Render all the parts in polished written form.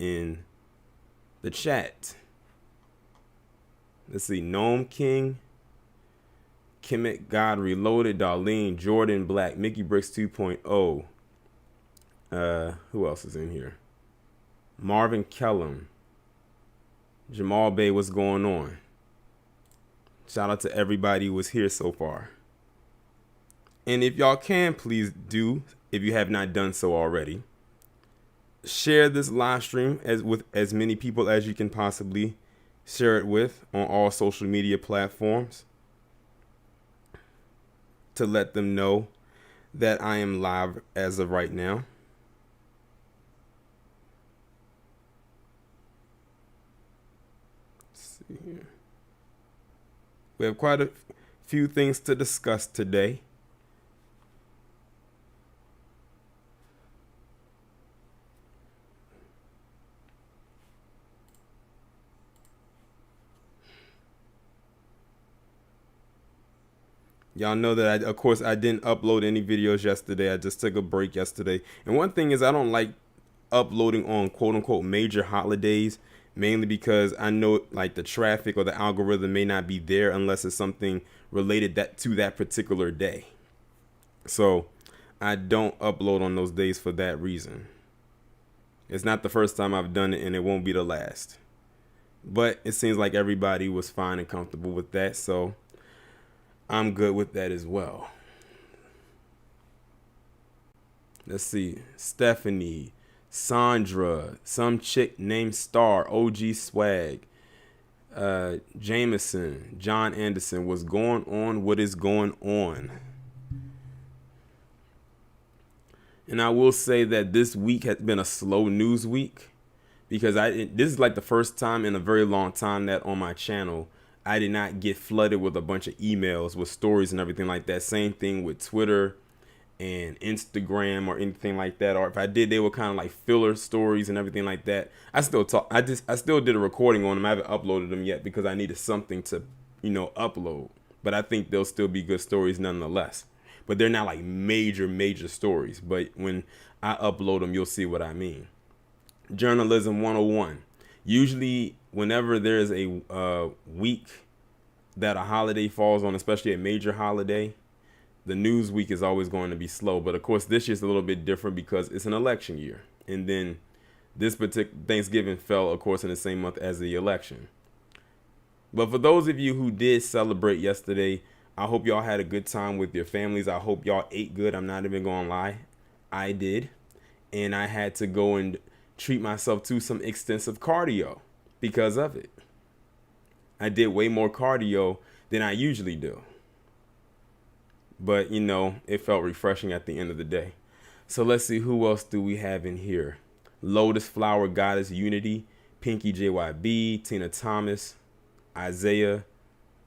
in the chat. Let's see. Gnome King, Kemet God Reloaded, Darlene, Jordan Black, Mickey Bricks 2.0. Who else is in here? Marvin Kellum, Jamal Bay, what's going on? Shout out to everybody who was here so far. And if y'all can, please do, if you have not done so already, share this live stream with as many people as you can possibly share it with on all social media platforms to let them know that I am live as of right now. Let's see here. We have quite a few things to discuss today. Y'all know that, of course, I didn't upload any videos yesterday. I just took a break yesterday. And one thing is I don't like uploading on quote-unquote major holidays, mainly because I know like the traffic or the algorithm may not be there unless it's something related to that particular day. So I don't upload on those days for that reason. It's not the first time I've done it, and it won't be the last. But it seems like everybody was fine and comfortable with that, so I'm good with that as well. Let's see. Stephanie, Sandra, some chick named Star, OG Swag, Jameson, John Anderson. What's going on? What is going on? And I will say that this week has been a slow news week because this is like the first time in a very long time that on my channel I did not get flooded with a bunch of emails with stories and everything like that. Same thing with Twitter and Instagram or anything like that. Or if I did, they were kind of like filler stories and everything like that. I still did a recording on them. I haven't uploaded them yet because I needed something to, upload. But I think they'll still be good stories nonetheless. But they're not like major stories. But when I upload them, you'll see what I mean. Journalism 101. Usually, whenever there's a week that a holiday falls on, especially a major holiday, the news week is always going to be slow. But of course, this year's a little bit different because it's an election year. And then this particular Thanksgiving fell, of course, in the same month as the election. But for those of you who did celebrate yesterday, I hope y'all had a good time with your families. I hope y'all ate good. I'm not even going to lie. I did. And I had to go and treat myself to some extensive cardio because of it. I did way more cardio than I usually do. But, it felt refreshing at the end of the day. So let's see, who else do we have in here? Lotus Flower Goddess Unity, Pinky JYB, Tina Thomas, Isaiah,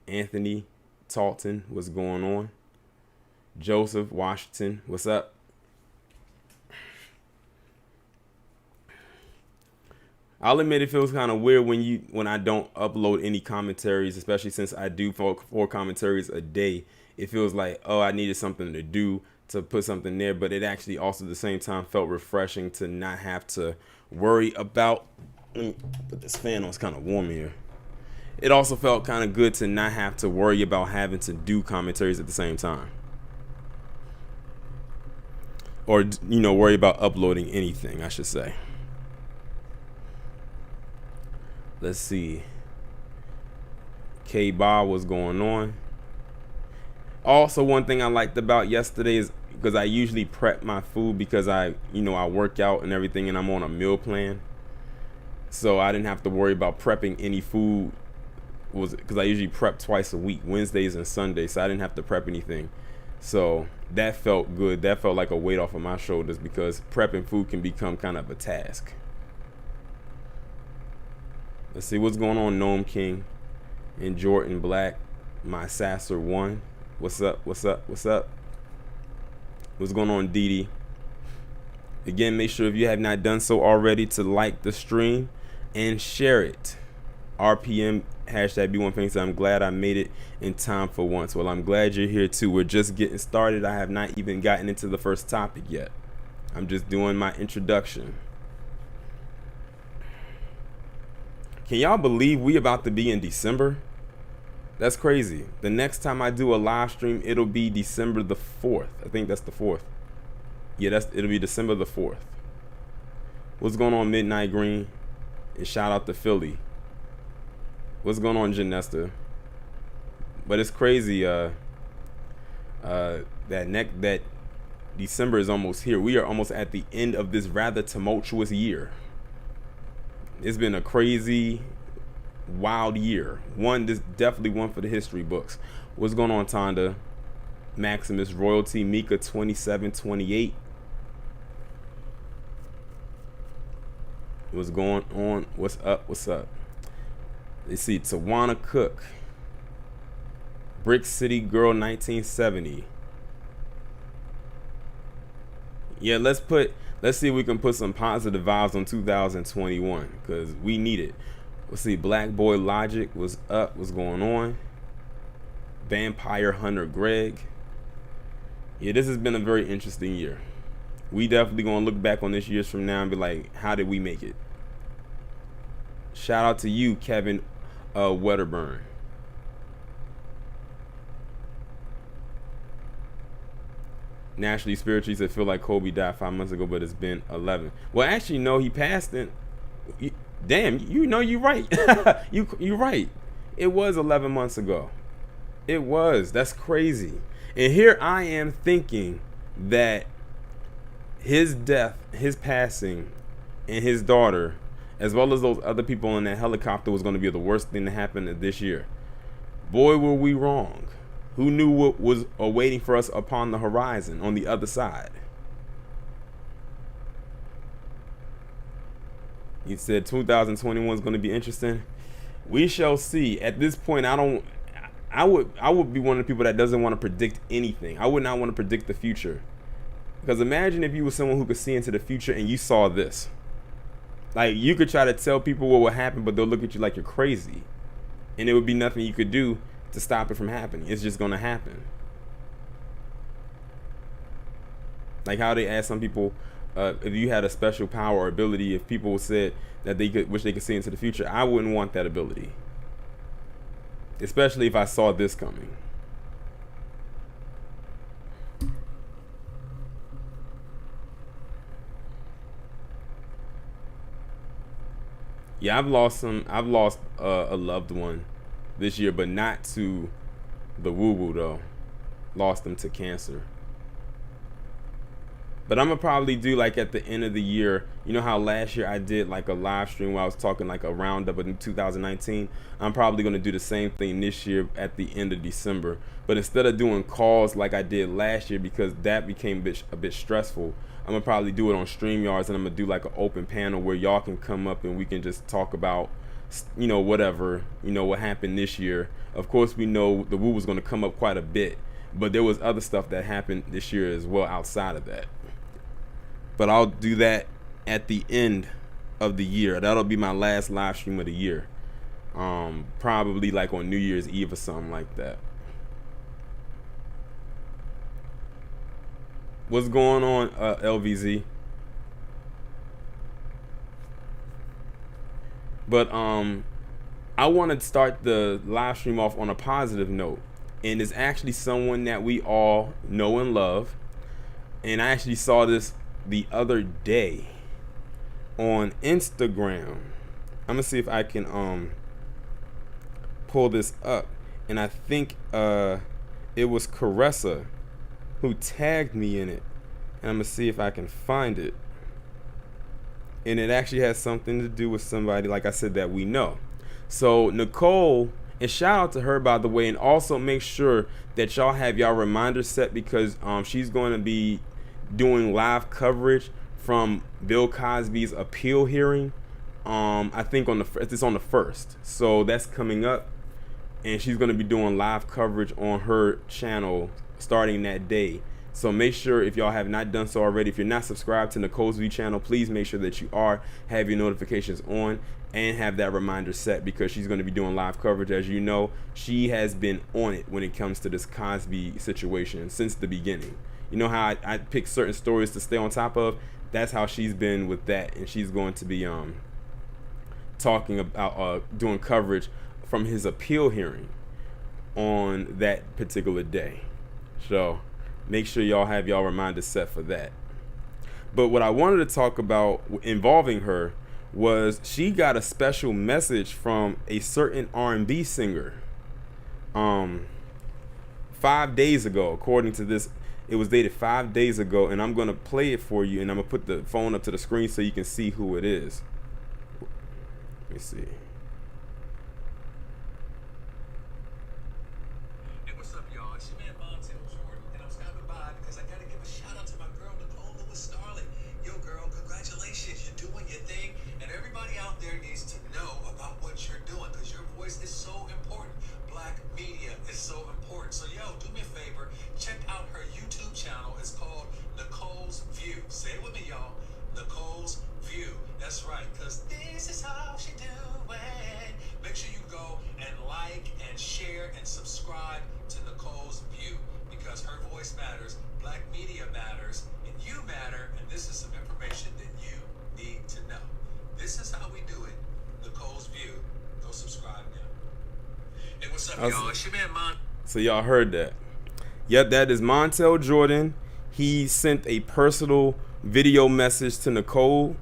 Anthony Talton, what's going on? Joseph Washington, what's up? I'll admit it feels kind of weird when I don't upload any commentaries, especially since I do four commentaries a day. It feels like, oh, I needed something to do to put something there, but it actually also at the same time felt refreshing to not have to worry about. Let me put this fan on, it's kind of warm here. It also felt kind of good to not have to worry about having to do commentaries at the same time. Or, worry about uploading anything, I should say. Let's see. K-Bob, what's going on? Also, one thing I liked about yesterday is because I usually prep my food because I work out and everything and I'm on a meal plan. So I didn't have to worry about prepping any food because I usually prep twice a week, Wednesdays and Sundays. So I didn't have to prep anything. So that felt good. That felt like a weight off of my shoulders because prepping food can become kind of a task. Let's see what's going on, Gnome King and Jordan Black, my Sasser 1. What's up? What's going on, Didi? Again, make sure if you have not done so already to like the stream and share it. RPM hashtag B1 Phoenix. I'm glad I made it in time for once. Well, I'm glad you're here too. We're just getting started. I have not even gotten into the first topic yet. I'm just doing my introduction. Can y'all believe we about to be in December? That's crazy. The next time I do a live stream, it'll be December the 4th. I think that's the 4th. Yeah, it'll be December the 4th. What's going on, Midnight Green? And shout out to Philly. What's going on, Janesta? But it's crazy. That December is almost here. We are almost at the end of this rather tumultuous year. It's been a crazy, wild year. This definitely one for the history books. What's going on, Tonda? Maximus Royalty, Mika 2728. What's going on? What's up? What's up? Let's see. Tawana Cook. Brick City Girl 1970. Yeah, let's see if we can put some positive vibes on 2021 because we need it. Let's see. Black Boy Logic was up. What's going on? Vampire Hunter Greg. Yeah, this has been a very interesting year. We definitely gonna look back on this years from now and be like, how did we make it? Shout out to you, Kevin Wedderburn. Nationally, spiritually, said feel like Kobe died 5 months ago, but it's been 11. Well, actually, no, he passed it. Damn, you know you're right. You're right. It was 11 months ago. It was. That's crazy. And here I am thinking that his death, his passing, and his daughter, as well as those other people in that helicopter, was going to be the worst thing to happen this year. Boy, were we wrong. Who knew what was awaiting for us upon the horizon on the other side? He said 2021 is going to be interesting. We shall see. At this point, I would be one of the people that doesn't want to predict anything. I would not want to predict the future. Because imagine if you were someone who could see into the future and you saw this. Like, you could try to tell people what would happen, but they'll look at you like you're crazy. And there would be nothing you could do to stop it from happening. It's just going to happen. Like how they ask some people, if you had a special power or ability, if people said that they wish they could see into the future, I wouldn't want that ability. Especially if I saw this coming. Yeah, I've lost a loved one this year, but not to the woo-woo though. Lost them to cancer. But I'm gonna probably do like at the end of the year, you know how last year I did like a live stream where I was talking like a roundup of 2019. I'm probably gonna do the same thing this year at the end of December. But instead of doing calls like I did last year, because that became a bit stressful, I'm gonna probably do it on StreamYards, and I'm gonna do like an open panel where y'all can come up and we can just talk about, you know, whatever, you know, what happened this year. Of course, we know the woo was gonna come up quite a bit, but there was other stuff that happened this year as well outside of that. But I'll do that at the end of the year. That'll be my last live stream of the year. Probably like on New Year's Eve or something like that. What's going on, LVZ? But I want to start the live stream off on a positive note. And it's actually someone that we all know and love. And I actually saw this the other day on Instagram. I'm gonna see if I can pull this up. And I think it was Caressa who tagged me in it, and I'm gonna see if I can find it. And it actually has something to do with somebody, like I said, that we know. So Nicole, and shout out to her, by the way, and also make sure that y'all have y'all reminders set, because she's going to be doing live coverage from Bill Cosby's appeal hearing. I think it's on the 1st, so that's coming up, and she's going to be doing live coverage on her channel starting that day. So make sure, if y'all have not done so already, if you're not subscribed to Nicole's V channel, please make sure that you are, have your notifications on, and have that reminder set, because she's going to be doing live coverage. As you know, she has been on it when it comes to this Cosby situation since the beginning. You know how I pick certain stories to stay on top of? That's how she's been with that, and she's going to be talking about doing coverage from his appeal hearing on that particular day. So make sure y'all have y'all reminders set for that. But what I wanted to talk about involving her was she got a special message from a certain R&B singer 5 days ago. According to this, it was dated 5 days ago, and I'm going to play it for you, and I'm going to put the phone up to the screen so you can see who it is. Let me see. So y'all heard that. Yep, that is Montel Jordan. He sent a personal video message to Nicole,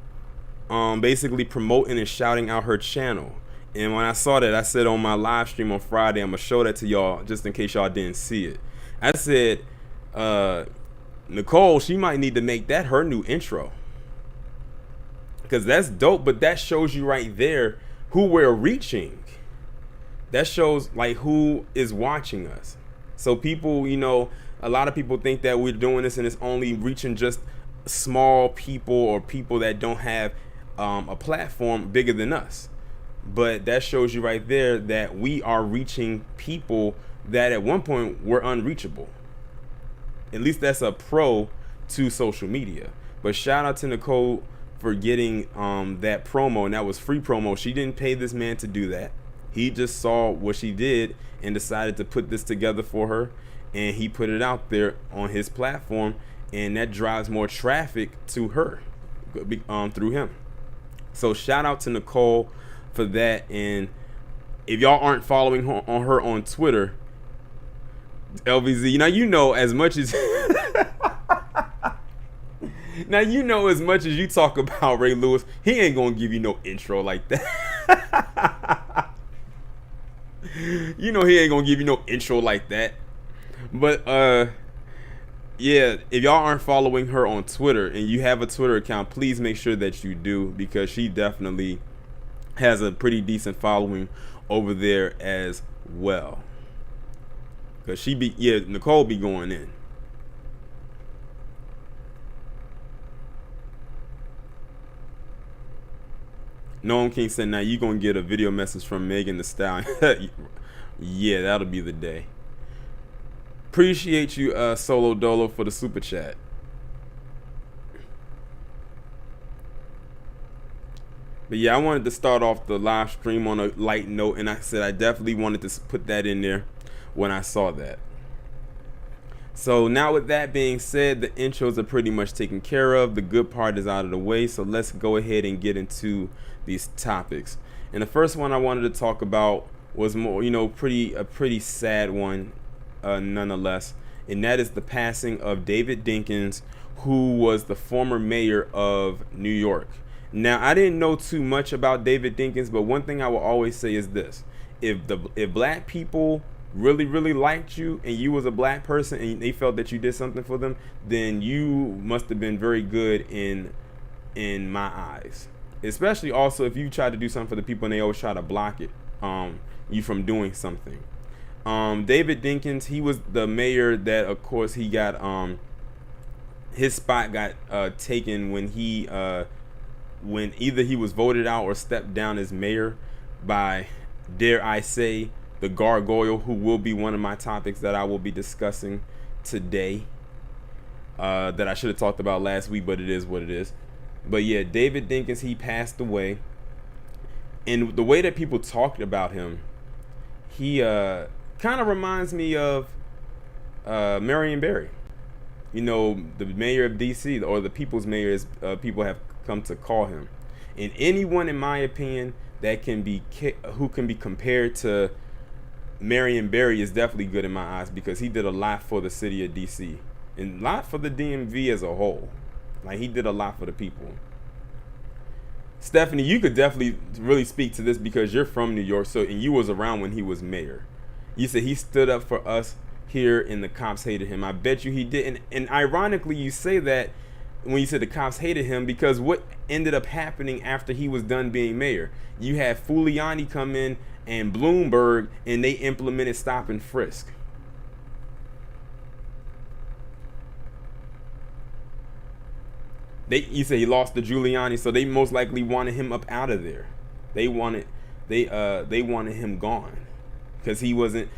basically promoting and shouting out her channel. And when I saw that, I said on my live stream on Friday, I'm going to show that to y'all just in case y'all didn't see it. I said, Nicole, she might need to make that her new intro. Because that's dope, but that shows you right there who we're reaching. That shows like who is watching us. So people, you know, a lot of people think that we're doing this and it's only reaching just small people or people that don't have a platform bigger than us. But that shows you right there that we are reaching people that at one point were unreachable. At least that's a pro to social media. But shout out to Nicole for getting that promo, and that was free promo. She didn't pay this man to do that. He just saw what she did and decided to put this together for her, and he put it out there on his platform, and that drives more traffic to her through him. So shout out to Nicole for that. And if y'all aren't following her on Twitter, LVZ, now you know as much as now you know as much as you talk about Ray Lewis, he ain't gonna give you no intro like that. You know he ain't gonna give you no intro like that. But yeah, if y'all aren't following her on Twitter and you have a Twitter account, please make sure that you do, because she definitely has a pretty decent following over there as well. Because Nicole be going in. Noam King said, now you gonna get a video message from Megan Thee Stallion. Yeah, that'll be the day. Appreciate you, Solo Dolo, for the super chat. But yeah, I wanted to start off the live stream on a light note, and I said I definitely wanted to put that in there when I saw that. So now with that being said, the intros are pretty much taken care of. The good part is out of the way, so let's go ahead and get into these topics. And the first one I wanted to talk about was more, a pretty sad one, nonetheless, and that is the passing of David Dinkins, who was the former mayor of New York. Now, I didn't know too much about David Dinkins, but one thing I will always say is this: if black people really liked you and you was a black person and they felt that you did something for them, then you must have been very good in my eyes. Especially also if you try to do something for the people and they always try to block it, you from doing something. David Dinkins, he was the mayor that, of course, he got his spot got taken when either he was voted out or stepped down as mayor by, dare I say, the gargoyle, who will be one of my topics that I will be discussing today, that I should have talked about last week, but it is what it is. But yeah, David Dinkins, he passed away, and the way that people talked about him, he kind of reminds me of Marion Barry, the mayor of DC, or the people's mayor, as people have come to call him. And anyone, in my opinion, that can be who can be compared to Marion Barry is definitely good in my eyes, because he did a lot for the city of DC and a lot for the DMV as a whole. Like, he did a lot for the people. Stephanie, you could definitely really speak to this because you're from New York, so, and you was around when he was mayor. You said he stood up for us here and the cops hated him. I bet you he did. And ironically, you say that when you said the cops hated him, because what ended up happening after he was done being mayor? You had Giuliani come in and Bloomberg, and they implemented stop and frisk. You say he lost to Giuliani, so they most likely wanted him up out of there. They wanted him gone because he wasn't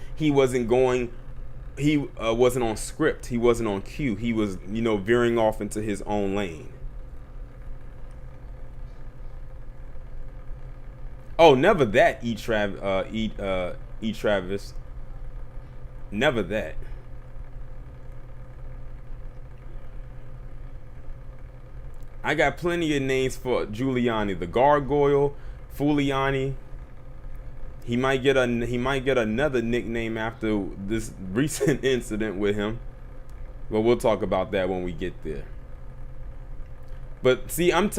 on script. He wasn't on cue. He was, veering off into his own lane. Oh, never that, Travis. Never that. I got plenty of names for Giuliani. The Gargoyle, Giuliani. He might get another nickname after this recent incident with him. But we'll talk about that when we get there. But see, I'm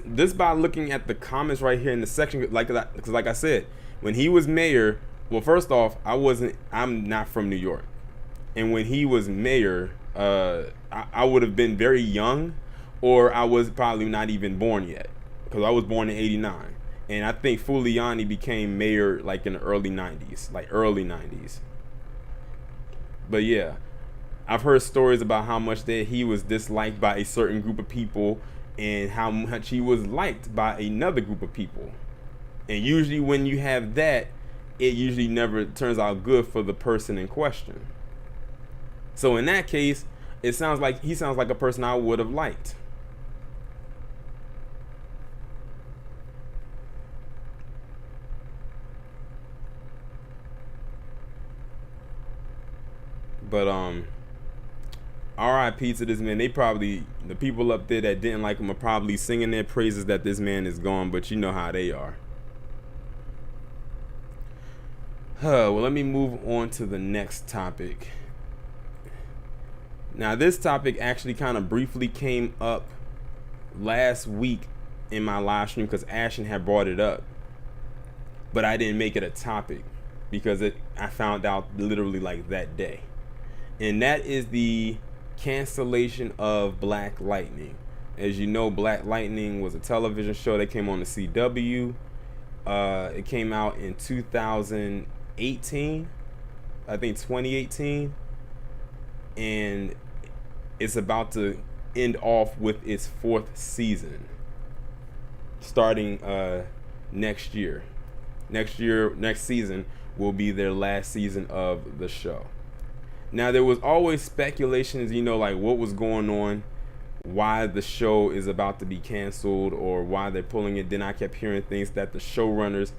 this by looking at the comments right here in the section, because like I said, when he was mayor, well, first off, I'm not from New York, and when he was mayor, I would have been very young, or I was probably not even born yet, because I was born in '89, and I think Giuliani became mayor like in the early '90s. But yeah, I've heard stories about how much that he was disliked by a certain group of people, and how much he was liked by another group of people. And usually when you have that, it usually never turns out good for the person in question. So in that case, he sounds like a person I would have liked. But R.I.P. to this man. The people up there that didn't like him are probably singing their praises that this man is gone, but you know how they are. Well, let me move on to the next topic. Now, this topic actually kind of briefly came up last week in my live stream because Ashton had brought it up, but I didn't make it a topic because I found out literally like that day. And that is the cancellation of Black Lightning. As you know, Black Lightning was a television show that came on the CW. It came out in 2018, I think 2018, and it's about to end off with its 4th season, starting next year. Next season will be their last season of the show. Now, there was always speculations, like what was going on, why the show is about to be canceled or why they're pulling it. Then I kept hearing things that the showrunners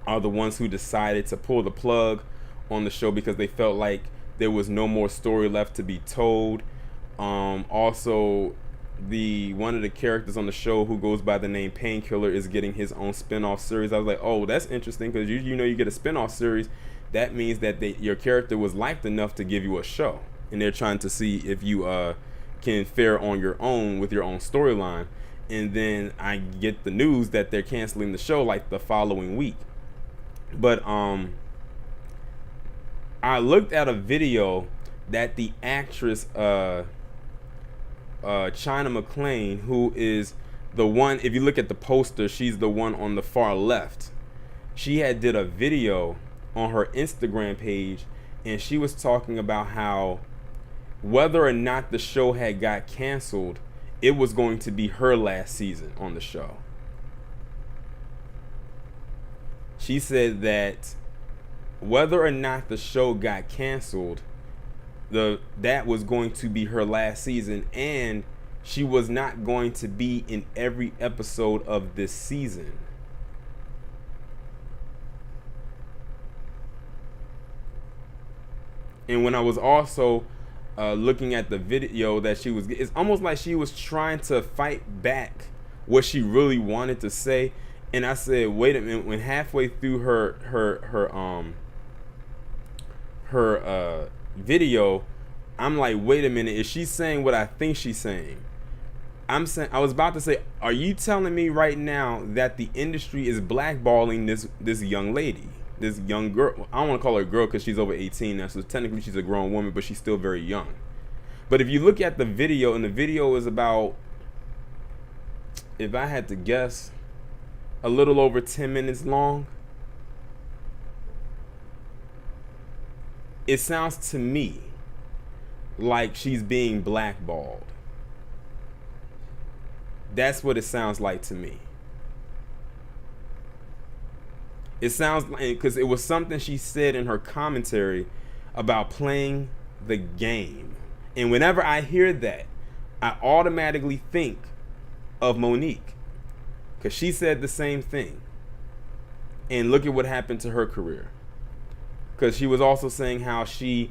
are the ones who decided to pull the plug on the show because they felt like there was no more story left to be told. Also, one of the characters on the show who goes by the name Painkiller is getting his own spin-off series. I was like, oh, that's interesting, because you get a spin-off series. That means that your character was liked enough to give you a show, and they're trying to see if you can fare on your own with your own storyline. And then I get the news that they're canceling the show like the following week. But I looked at a video that the actress China McClain, who is the one, if you look at the poster, she's the one on the far left. She did a video on her Instagram page, and she was talking about how whether or not the show had got canceled, it was going to be her last season on the show. She said that whether or not the show got canceled, that was going to be her last season, and she was not going to be in every episode of this season. And when I was also looking at the video that it's almost like she was trying to fight back what she really wanted to say. And I said, wait a minute. When halfway through her video, I'm like, wait a minute, is she saying what I think she's saying? I was about to say, are you telling me right now that the industry is blackballing this young lady, this young girl? I don't want to call her a girl because she's over 18 now, so technically she's a grown woman, but she's still very young. But if you look at the video, and the video is about, if I had to guess, a little over 10 minutes long. It sounds to me like she's being blackballed. That's what it sounds like to me. It sounds like, because it was something she said in her commentary about playing the game. And whenever I hear that, I automatically think of Monique, because she said the same thing. And look at what happened to her career. Because she was also saying how she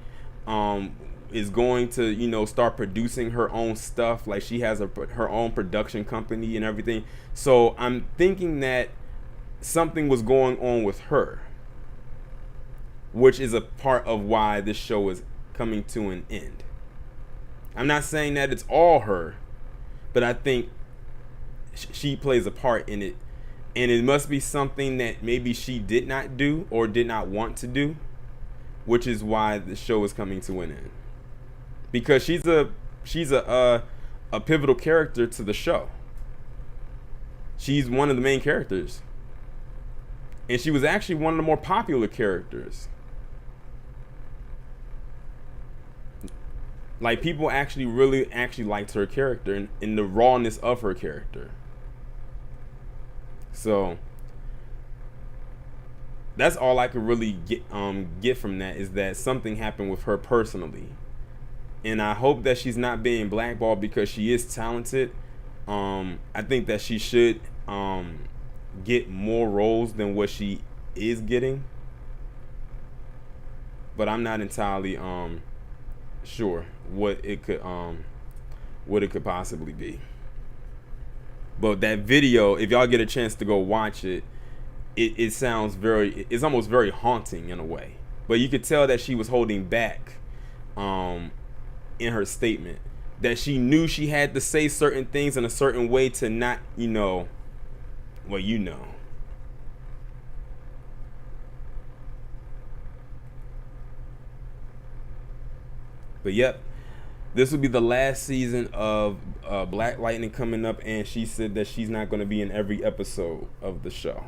is going to, start producing her own stuff. Like she has her own production company and everything. So I'm thinking that something was going on with her, which is a part of why this show is coming to an end. I'm not saying that it's all her, but I think she plays a part in it. And it must be something that maybe she did not do or did not want to do, which is why the show is coming to an end. Because she's a pivotal character to the show. She's one of the main characters. And she was actually one of the more popular characters. Like, people actually liked her character and the rawness of her character. So that's all I could really get from that, is that something happened with her personally. And I hope that she's not being blackballed, because she is talented. I think that she should get more roles than what she is getting. But I'm not entirely sure what it could possibly be. But that video, if y'all get a chance to go watch it, it sounds it's almost very haunting in a way. But you could tell that she was holding back in her statement, that she knew she had to say certain things in a certain way to not, But yep, this will be the last season of Black Lightning coming up, and she said that she's not going to be in every episode of the show.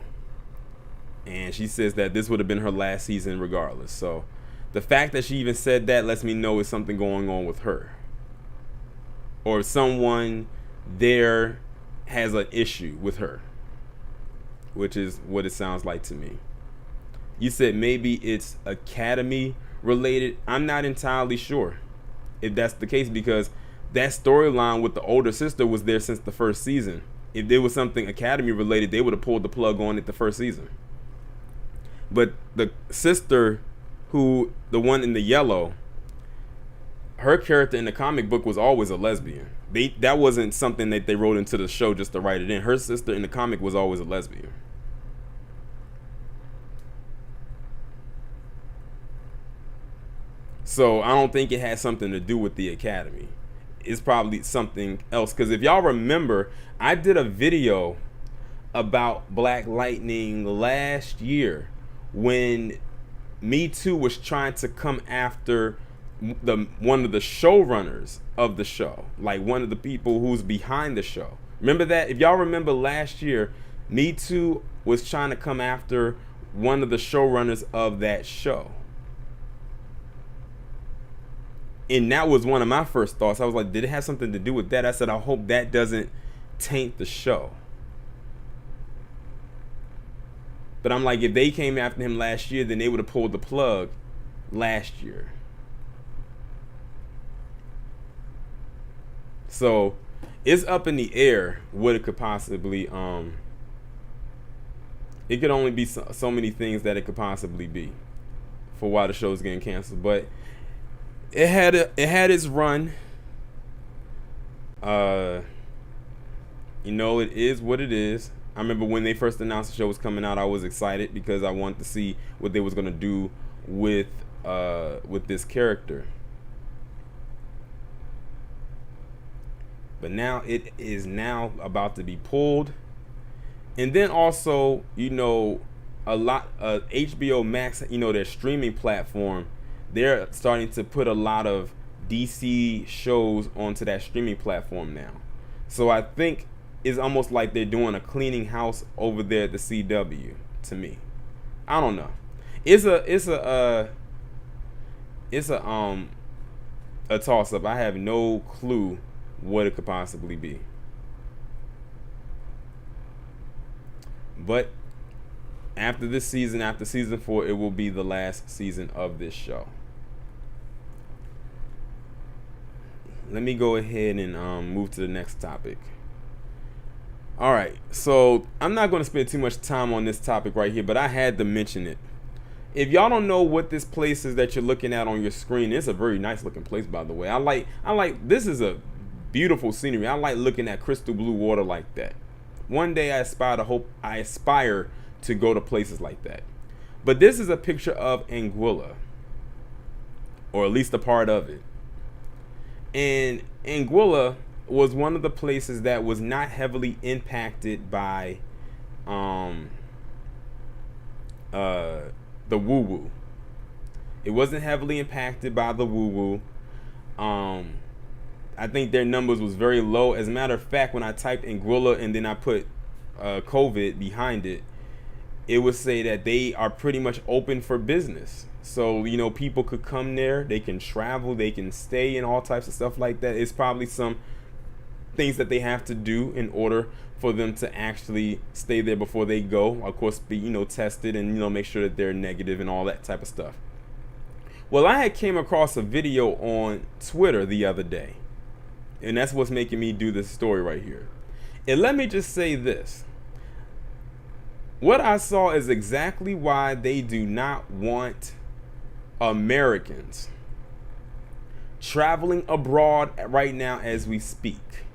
And she says that this would have been her last season regardless. So the fact that she even said that lets me know it's something going on with her, or someone there has an issue with her, which is what it sounds like to me. You said maybe it's Academy related. I'm not entirely sure if that's the case, because that storyline with the older sister was there since the first season. If there was something Academy related, they would have pulled the plug on it the first season. But the sister, the one in the yellow, her character in the comic book was always a lesbian. That wasn't something that they wrote into the show just to write it in. Her sister in the comic was always a lesbian. So I don't think it has something to do with the Academy. It's probably something else. Because if y'all remember, I did a video about Black Lightning last year when Me Too was trying to come after one of the showrunners of the show, like one of the people who's behind the show. Remember that? If y'all remember last year, Me Too was trying to come after one of the showrunners of that show. And that was one of my first thoughts. I was like, did it have something to do with that? I said, I hope that doesn't taint the show. But I'm like, if they came after him last year, then they would have pulled the plug last year. So it's up in the air what it could possibly, it could only be so many things that it could possibly be for why the show's getting canceled. But it had its run. It is what it is. I remember when they first announced the show was coming out, I was excited because I wanted to see what they was gonna do with this character. But now it is now about to be pulled. And then also, you know, a lot of HBO Max, you know, their streaming platform, they're starting to put a lot of DC shows onto that streaming platform now. So I think it's almost like they're doing a cleaning house over there at the CW to me. I don't know. It's a toss up. I have no clue what it could possibly be. But after this season, after season 4, it will be the last season of this show. Let me go ahead and move to the next topic. All right, so I'm not going to spend too much time on this topic right here, but I had to mention it. If y'all don't know what this place is that you're looking at on your screen, it's a very nice looking place, by the way. I like this is a beautiful scenery. I like looking at crystal blue water like that. One day I aspire to go to places like that. But this is a picture of Anguilla, or at least a part of it. And Anguilla was one of the places that was not heavily impacted by the woo-woo. It wasn't heavily impacted by the woo-woo. I think their numbers was very low. As a matter of fact, when I typed Anguilla and then I put COVID behind it, it would say that they are pretty much open for business. So, you know, people could come there, they can travel, they can stay, and all types of stuff like that. It's probably some things that they have to do in order for them to actually stay there before they go. Of course, be, you know, tested and, you know, make sure that they're negative and all that type of stuff. Well, I had came across a video on Twitter the other day, and that's what's making me do this story right here. And let me just say this. What I saw is exactly why they do not want Americans traveling abroad right now as we speak.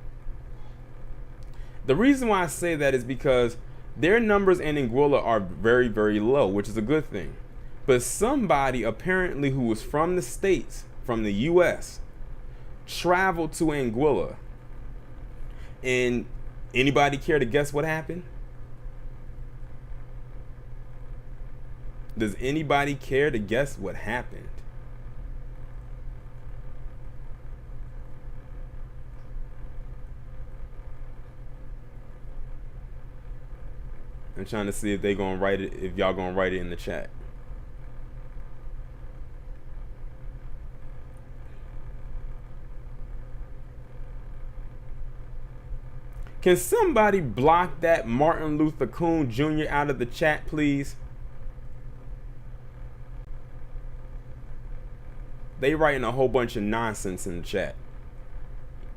The reason why I say that is because their numbers in Anguilla are very, very low, which is a good thing. But somebody apparently who was from the States, from the US, traveled to Anguilla. And anybody care to guess what happened? Does anybody care to guess what happened? I'm trying to see if they gonna write it, if y'all gonna write it in the chat. Can somebody block that Martin Luther King Jr. out of the chat, please? They writing a whole bunch of nonsense in the chat.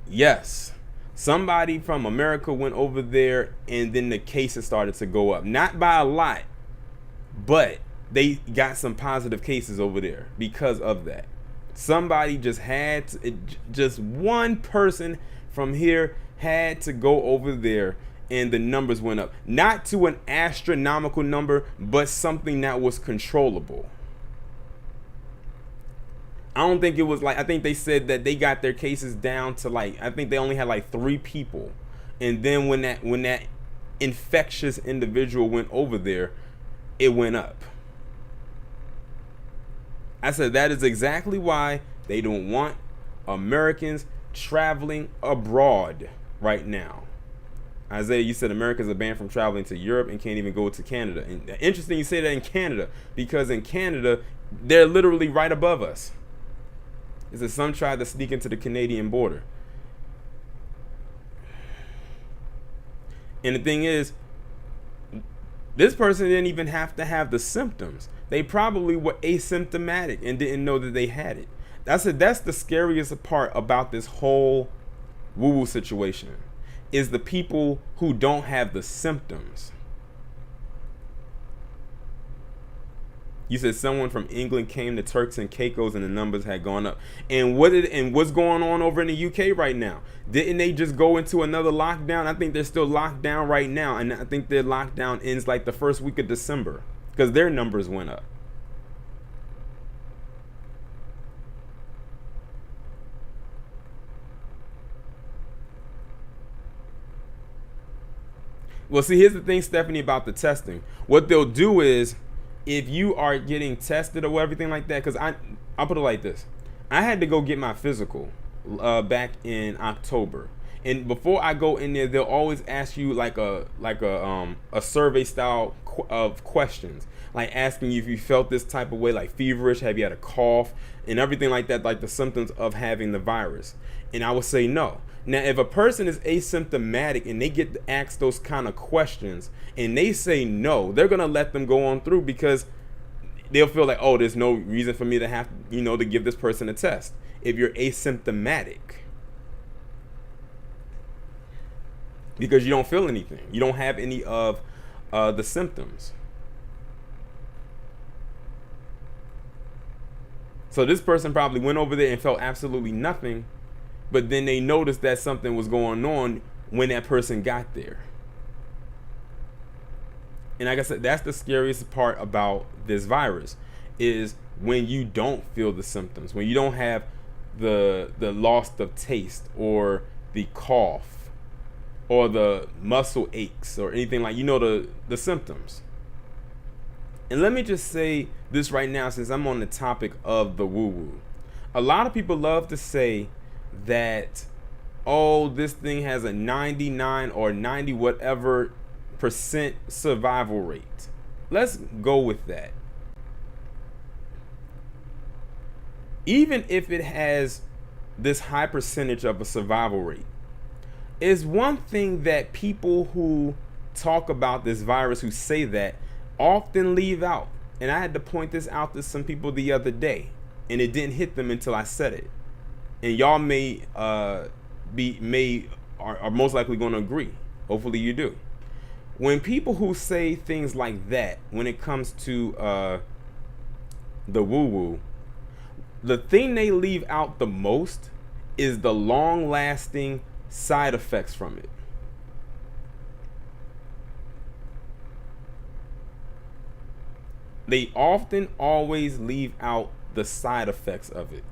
Yes, somebody from America went over there and then the cases started to go up. Not by a lot, but they got some positive cases over there because of that. Somebody just had to, just one person from here had to go over there and the numbers went up. Not to an astronomical number, but something that was controllable. I don't think it was like, I think they said that they got their cases down to like, I think they only had like 3 people. And then when that infectious individual went over there, it went up. I said that is exactly why they don't want Americans traveling abroad right now. Isaiah, you said Americans are banned from traveling to Europe and can't even go to Canada. And interesting you say that in Canada, because in Canada, they're literally right above us. Is that some tried to sneak into the Canadian border. And the thing is, this person didn't even have to have the symptoms. They probably were asymptomatic and didn't know that they had it. That's the scariest part about this whole woo-woo situation, is the people who don't have the symptoms. You said someone from England came to Turks and Caicos and the numbers had gone up. And what's going on over in the UK right now? Didn't they just go into another lockdown? I think they're still locked down right now, and I think their lockdown ends like the first week of December because their numbers went up. Well, see, here's the thing, Stephanie, about the testing. What they'll do is, if you are getting tested or everything like that, because I'll put it like this. I had to go get my physical back in October. And before I go in there, they'll always ask you like a survey style of questions, like asking you if you felt this type of way, like feverish, have you had a cough, and everything like that, like the symptoms of having the virus. And I would say no. Now, if a person is asymptomatic and they get asked those kind of questions and they say no, they're going to let them go on through because they'll feel like, oh, there's no reason for me to have, to give this person a test if you're asymptomatic. Because you don't feel anything. You don't have any of the symptoms. So this person probably went over there and felt absolutely nothing. But then they noticed that something was going on when that person got there. And like I said, that's the scariest part about this virus, is when you don't feel the symptoms, when you don't have the loss of taste or the cough or the muscle aches or anything like, the symptoms. And let me just say this right now, since I'm on the topic of the woo-woo. A lot of people love to say that, oh, this thing has a 99 or 90 whatever percent survival rate. Let's go with that. Even if it has this high percentage of a survival rate, is one thing that people who talk about this virus, who say that, often leave out. And I had to point this out to some people the other day, and it didn't hit them until I said it. And y'all may are most likely going to agree. Hopefully you do. When people who say things like that, when it comes to the woo-woo, the thing they leave out the most is the long-lasting side effects from it. They often always leave out the side effects of it.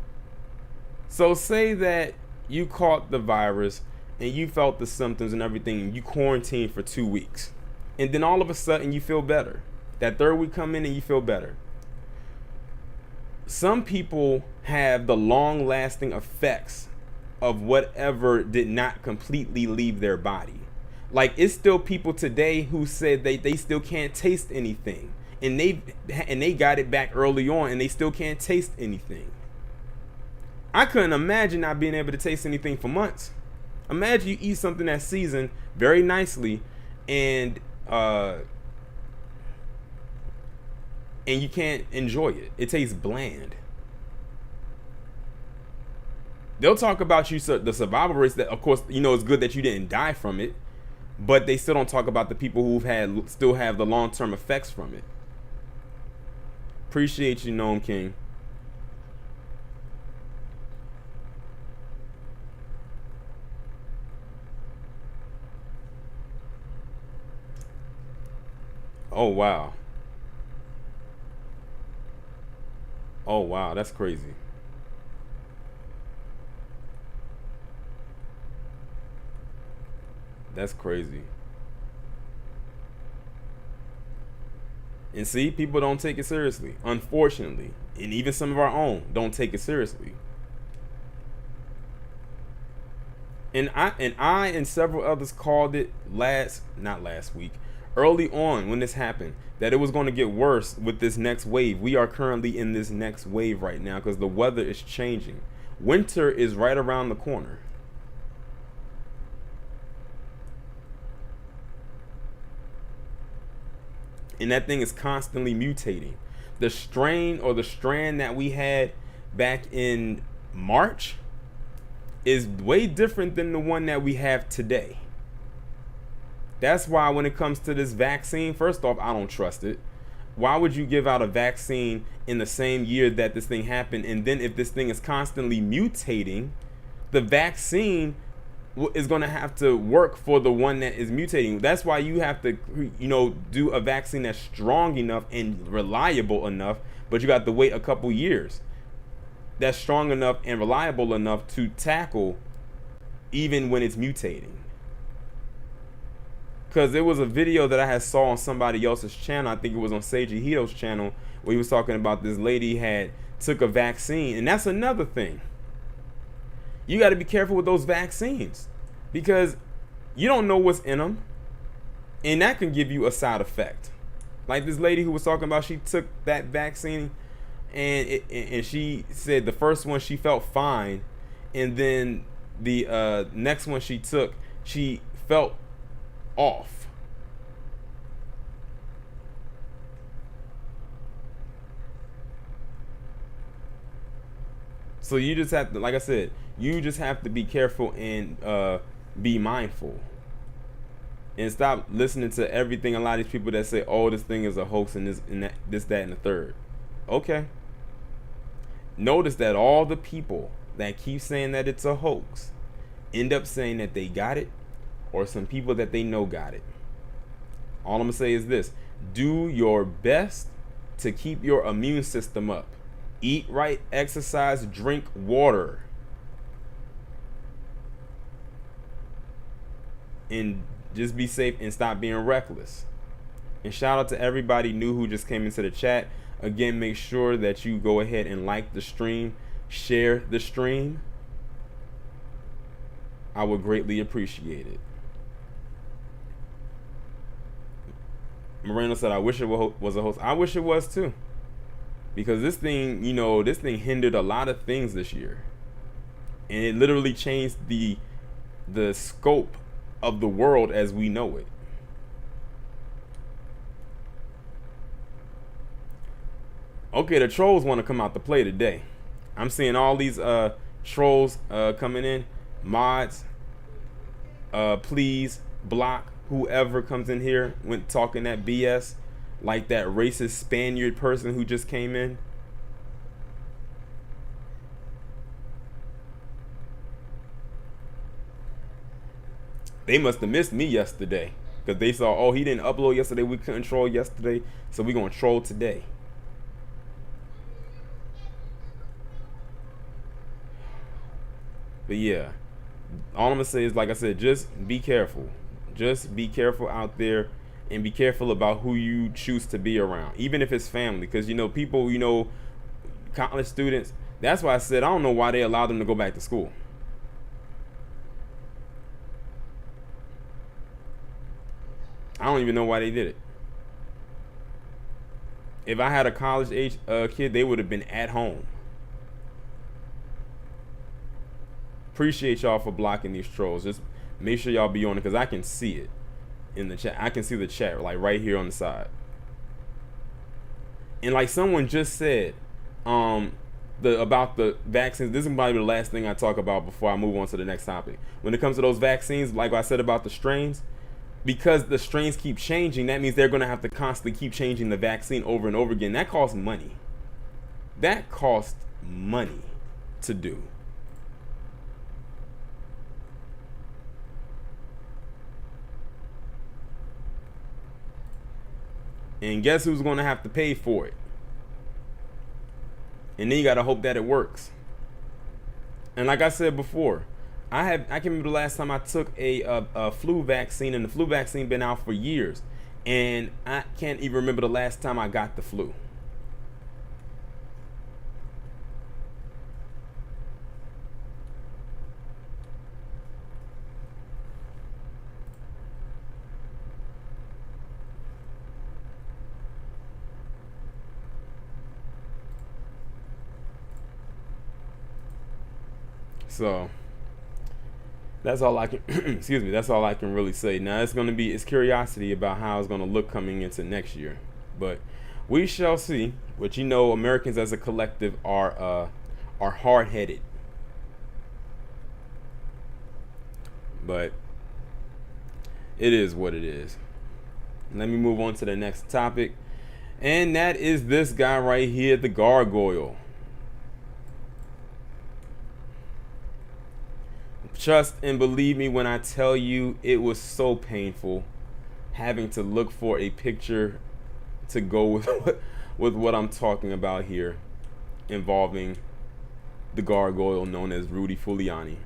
So say that you caught the virus and you felt the symptoms and everything, and you quarantined for 2 weeks. And then all of a sudden you feel better. That third week come in and you feel better. Some people have the long lasting effects of whatever did not completely leave their body. Like, it's still people today who said they still can't taste anything. And they got it back early on and they still can't taste anything. I couldn't imagine not being able to taste anything for months. Imagine you eat something that's seasoned very nicely and you can't enjoy it. It tastes bland. They'll talk about the survival rates, that of course, it's good that you didn't die from it, but they still don't talk about the people who've still have the long-term effects from it. Appreciate you, Gnome King. Oh, wow. Oh, wow. That's crazy. That's crazy. And see, people don't take it seriously, unfortunately. And even some of our own don't take it seriously. And I and several others called it not last week, early on when this happened, that it was going to get worse with this next wave. We are currently in this next wave right now because the weather is changing. Winter is right around the corner. And that thing is constantly mutating. The strain or the strand that we had back in March is way different than the one that we have today. That's why when it comes to this vaccine, first off, I don't trust it. Why would you give out a vaccine in the same year that this thing happened? And then if this thing is constantly mutating, the vaccine is going to have to work for the one that is mutating. That's why you have to, do a vaccine that's strong enough and reliable enough, but you got to wait a couple years. That's strong enough and reliable enough to tackle even when it's mutating. Because there was a video that I had saw on somebody else's channel. I think it was on Seiji Hito's channel, where he was talking about this lady had took a vaccine. And that's another thing. You got to be careful with those vaccines, because you don't know what's in them, and that can give you a side effect. Like this lady who was talking about, she took that vaccine, and she said the first one she felt fine, and then the next one she took, she felt off. So you just have to, like I said, you just have to be careful and be mindful, and stop listening to everything. A lot of these people that say, "Oh, this thing is a hoax," and this, that, and the third. Okay. Notice that all the people that keep saying that it's a hoax end up saying that they got it, or some people that they know got it. All I'm gonna say is this: do your best to keep your immune system up. Eat right, exercise, drink water, and just be safe and stop being reckless. And shout out to everybody new who just came into the chat. Again, make sure that you go ahead and like the stream, share the stream. I would greatly appreciate it. Moreno said, I wish it was a host. I wish it was too. Because this thing, this thing hindered a lot of things this year. And it literally changed the scope of the world as we know it. Okay, the trolls want to come out to play today. I'm seeing all these trolls coming in. Mods, please block whoever comes in here when talking that BS. Like that racist Spaniard person who just came in. They must have missed me yesterday, because they saw, oh, he didn't upload yesterday, we couldn't troll yesterday, so we're going to troll today. But yeah, all I'm going to say is, like I said, just be careful. Just be careful out there, and be careful about who you choose to be around, even if it's family. Because, people, college students, that's why I said I don't know why they allowed them to go back to school. I don't even know why they did it. If I had a college age kid, they would have been at home. Appreciate y'all for blocking these trolls. Just make sure y'all be on it, because I can see it in the chat. I can see the chat like right here on the side. And like someone just said, about the vaccines. This is probably the last thing I talk about before I move on to the next topic. When it comes to those vaccines, like I said about the strains, because the strains keep changing, that means they're going to have to constantly keep changing the vaccine over and over again. That costs money. That costs money to do. And guess who's going to have to pay for it? And then you got to hope that it works. And like I said before, I can remember the last time I took a flu vaccine, and the flu vaccine been out for years, and I can't even remember the last time I got the flu. So that's all I can excuse me, that's all I can really say. Now it's curiosity about how it's gonna look coming into next year. But we shall see. But Americans as a collective are hard headed. But it is what it is. Let me move on to the next topic. And that is this guy right here, the gargoyle. Trust and believe me when I tell you it was so painful having to look for a picture to go with what I'm talking about here, involving the gargoyle known as Rudy Giuliani.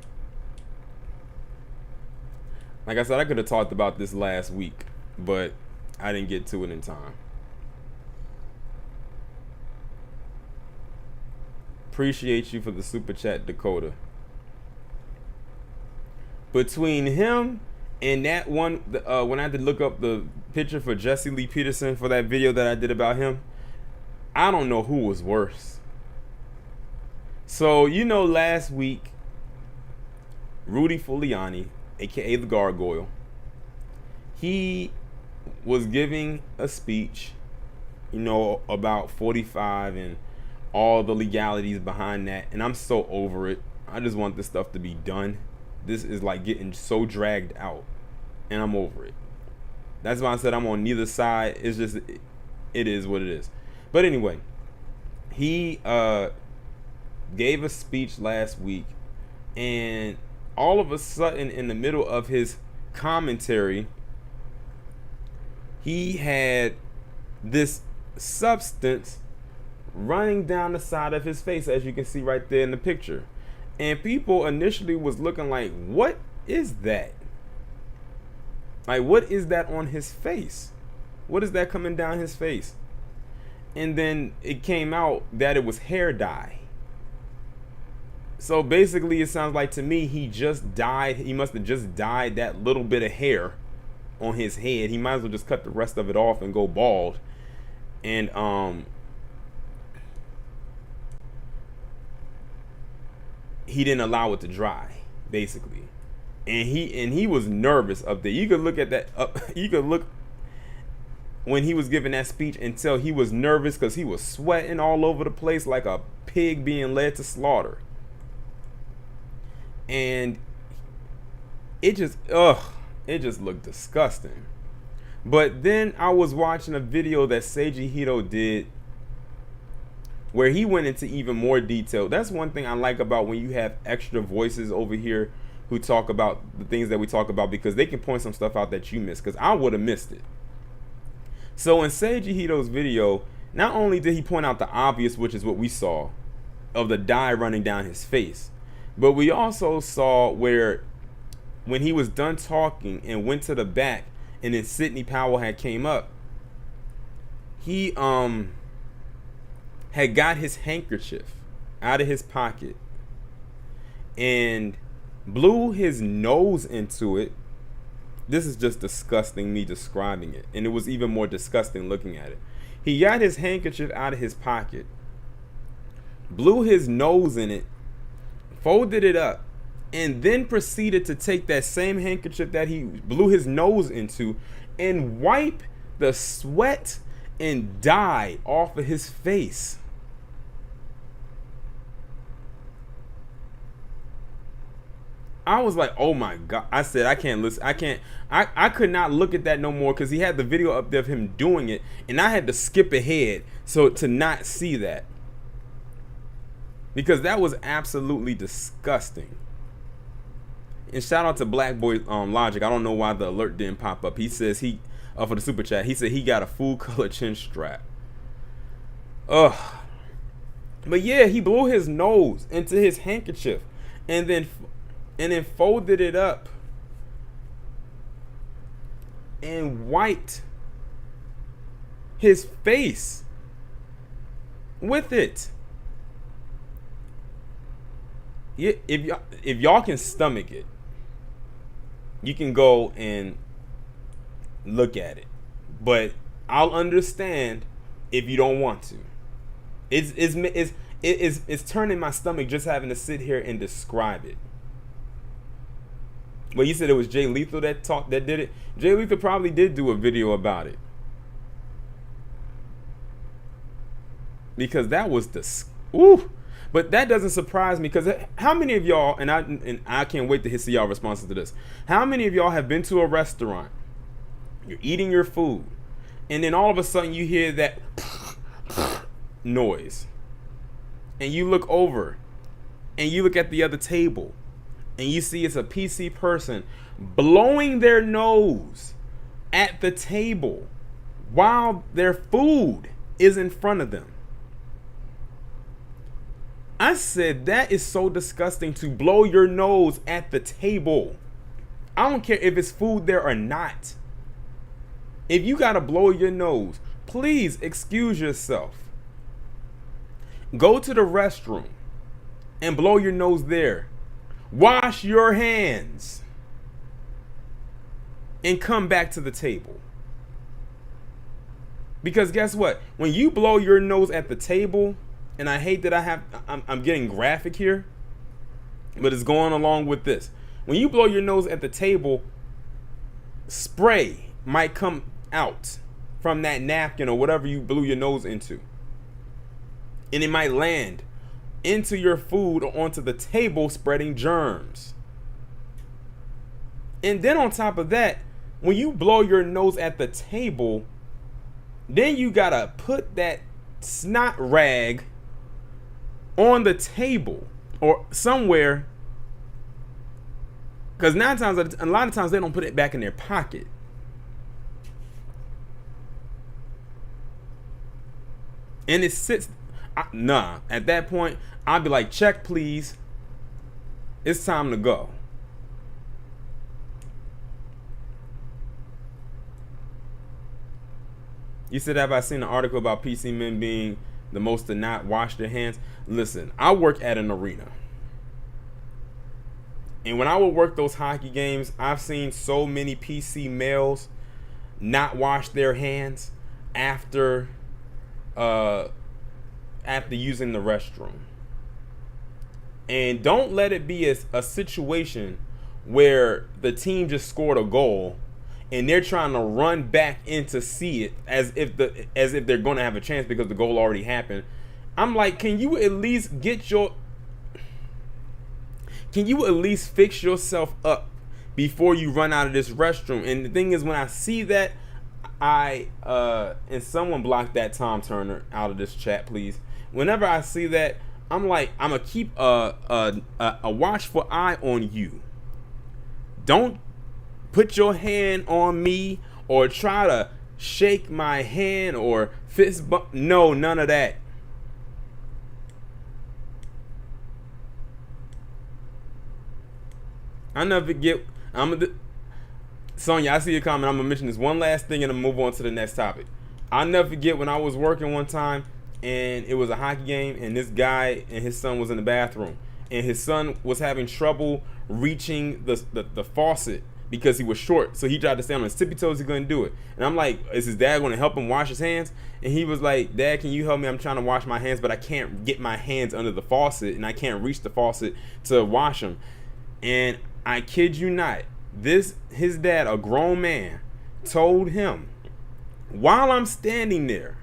Like I said, I could have talked about this last week, but I didn't get to it in time. Appreciate you for the super chat, Dakota. Between him and that one, when I had to look up the picture for Jesse Lee Peterson for that video that I did about him, I don't know who was worse. So, last week, Rudy Giuliani, aka the gargoyle, he was giving a speech, about 45 and all the legalities behind that. And I'm so over it. I just want this stuff to be done. This is like getting so dragged out, and I'm over it. That's why I said I'm on neither side. It's just, it is what it is. But anyway, he gave a speech last week, and all of a sudden, in the middle of his commentary, he had this substance running down the side of his face, as you can see right there in the picture. And people initially was looking like, what is that? Like, what is that on his face? What is that coming down his face? And then it came out that it was hair dye. So basically, it sounds like to me he just dyed. He must have just dyed that little bit of hair on his head. He might as well just cut the rest of it off and go bald. And he didn't allow it to dry, basically. And he was nervous up there. You could look at that. You could look when he was giving that speech and tell he was nervous because he was sweating all over the place like a pig being led to slaughter. And it just looked disgusting. But then I was watching a video that Seiji Hito did where he went into even more detail. That's one thing I like about when you have extra voices over here who talk about the things that we talk about, because they can point some stuff out that you missed, because I would have missed it. So in Seiji Hito's video, not only did he point out the obvious, which is what we saw, of the dye running down his face, but we also saw where when he was done talking and went to the back, and then Sidney Powell had came up, he had got his handkerchief out of his pocket and blew his nose into it. This is just disgusting, me describing it. And it was even more disgusting looking at it. He got his handkerchief out of his pocket, blew his nose in it, folded it up, and then proceeded to take that same handkerchief that he blew his nose into and wipe the sweat and dye off of his face. I was like, oh my God. I said, I can't listen. I could not look at that no more, because he had the video up there of him doing it, and I had to skip ahead so to not see that, because that was absolutely disgusting. And shout out to Black Boy Logic. I don't know why the alert didn't pop up. He says for the super chat, he said he got a full color chin strap. Ugh. But yeah, he blew his nose into his handkerchief and then folded it up and wiped his face with it. Yeah, if y'all can stomach it, you can go and look at it. But I'll understand if you don't want to. It's turning my stomach just having to sit here and describe it. Well, you said it was Jay Lethal that did it. Jay Lethal probably did do a video about it, because that was ooh. But that doesn't surprise me, because how many of y'all, and I can't wait to see y'all responses to this. How many of y'all have been to a restaurant, you're eating your food, And then all of a sudden you hear that noise. And you look over and you look at the other table and you see it's a PC person blowing their nose at the table while their food is in front of them. I said, that is so disgusting, to blow your nose at the table. I don't care if it's food there or not. If you gotta blow your nose, please excuse yourself. Go to the restroom and blow your nose there. Wash your hands and come back to the table. Because guess what? When you blow your nose at the table, and I hate that I'm getting graphic here, but it's going along with this. When you blow your nose at the table, spray might come out from that napkin or whatever you blew your nose into. And it might land into your food or onto the table, spreading germs. And then on top of that, when you blow your nose at the table, then you gotta put that snot rag on the table or somewhere, because a lot of times they don't put it back in their pocket. And it sits. At that point, I'll be like, check, please. It's time to go. You said, have I seen an article about PC men being the most to not wash their hands? Listen, I work at an arena. And when I would work those hockey games, I've seen so many PC males not wash their hands after using the restroom. And don't let it be a situation where the team just scored a goal and they're trying to run back in to see it as if they're going to have a chance because the goal already happened. I'm like, can you at least fix yourself up before you run out of this restroom? And the thing is, when I see that, and someone block that Tom Turner out of this chat, please. Whenever I see that, I'm like, I'm gonna keep a watchful eye on you. Don't put your hand on me or try to shake my hand or fist bump. No, none of that. I never forget. Sonya, I see your comment. I'm gonna mention this one last thing and I'm gonna move on to the next topic. I'll never forget when I was working one time and it was a hockey game and this guy and his son was in the bathroom and his son was having trouble reaching the faucet because he was short. So he tried to stand on his tippy toes. He couldn't do it. And I'm like, is his dad going to help him wash his hands? And he was like, Dad, can you help me? I'm trying to wash my hands, but I can't get my hands under the faucet and I can't reach the faucet to wash them. And I kid you not, his dad, a grown man, told him while I'm standing there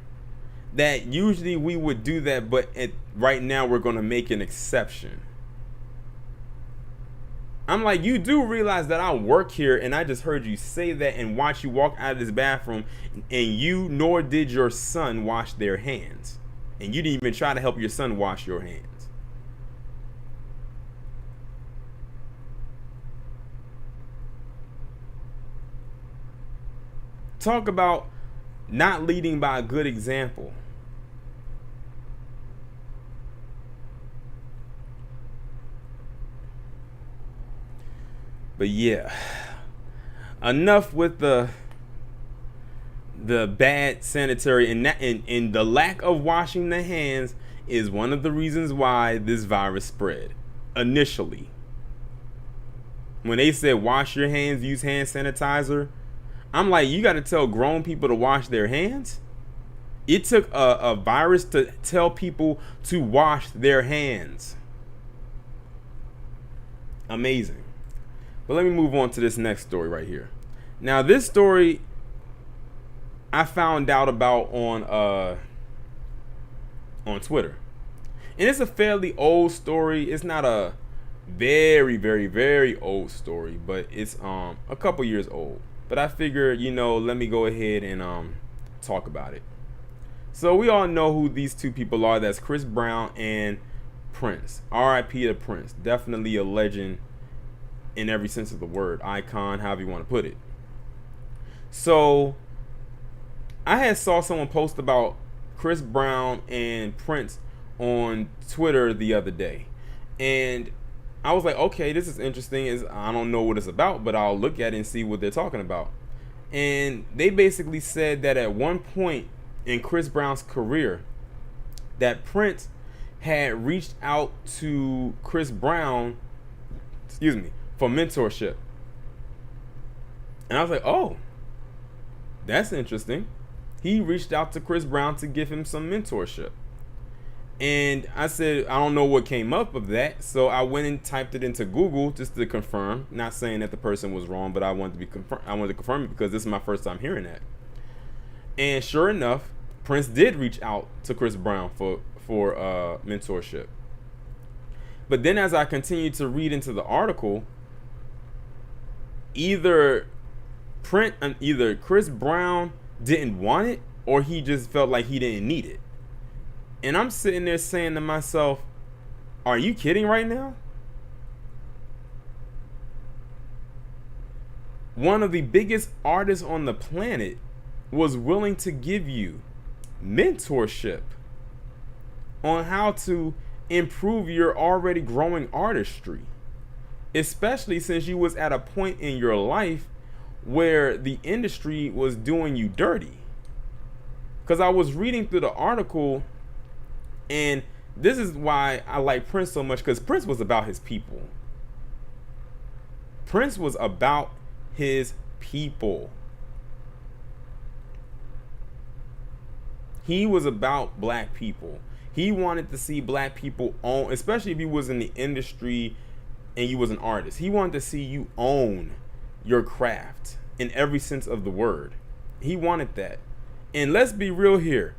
that usually we would do that, but right now we're going to make an exception. I'm like, you do realize that I work here and I just heard you say that and watch you walk out of this bathroom and you nor did your son wash their hands. And you didn't even try to help your son wash your hands. Talk about not leading by a good example. But yeah, enough with the bad sanitary and the lack of washing the hands is one of the reasons why this virus spread initially. When they said wash your hands, use hand sanitizer, I'm like, you got to tell grown people to wash their hands? It took a virus to tell people to wash their hands. Amazing. But let me move on to this next story right here. Now, this story I found out about on Twitter. And it's a fairly old story. It's not a very, very, very old story, but it's a couple years old. But I figured, let me go ahead and talk about it. So we all know who these two people are. That's Chris Brown and Prince. R.I.P. to Prince. Definitely a legend in every sense of the word. Icon, however you want to put it. So I had saw someone post about Chris Brown and Prince on Twitter the other day. And I was like, okay, this is interesting. I don't know what it's about, but I'll look at it and see what they're talking about. And they basically said that at one point in Chris Brown's career, that Prince had reached out to Chris Brown, for mentorship. And I was like, oh, that's interesting. He reached out to Chris Brown to give him some mentorship. And I said, I don't know what came up of that. So I went and typed it into Google just to confirm. Not saying that the person was wrong, but I wanted to confirm it because this is my first time hearing that. And sure enough, Prince did reach out to Chris Brown for mentorship. But then as I continued to read into the article, either Chris Brown didn't want it or he just felt like he didn't need it. And I'm sitting there saying to myself, are you kidding right now? One of the biggest artists on the planet was willing to give you mentorship on how to improve your already growing artistry, especially since you was at a point in your life where the industry was doing you dirty. Because I was reading through the article, and this is why I like Prince so much, because Prince was about his people. Prince was about his people. He was about black people. He wanted to see black people own, especially if you was in the industry and you was an artist. He wanted to see you own your craft in every sense of the word. He wanted that. And let's be real here.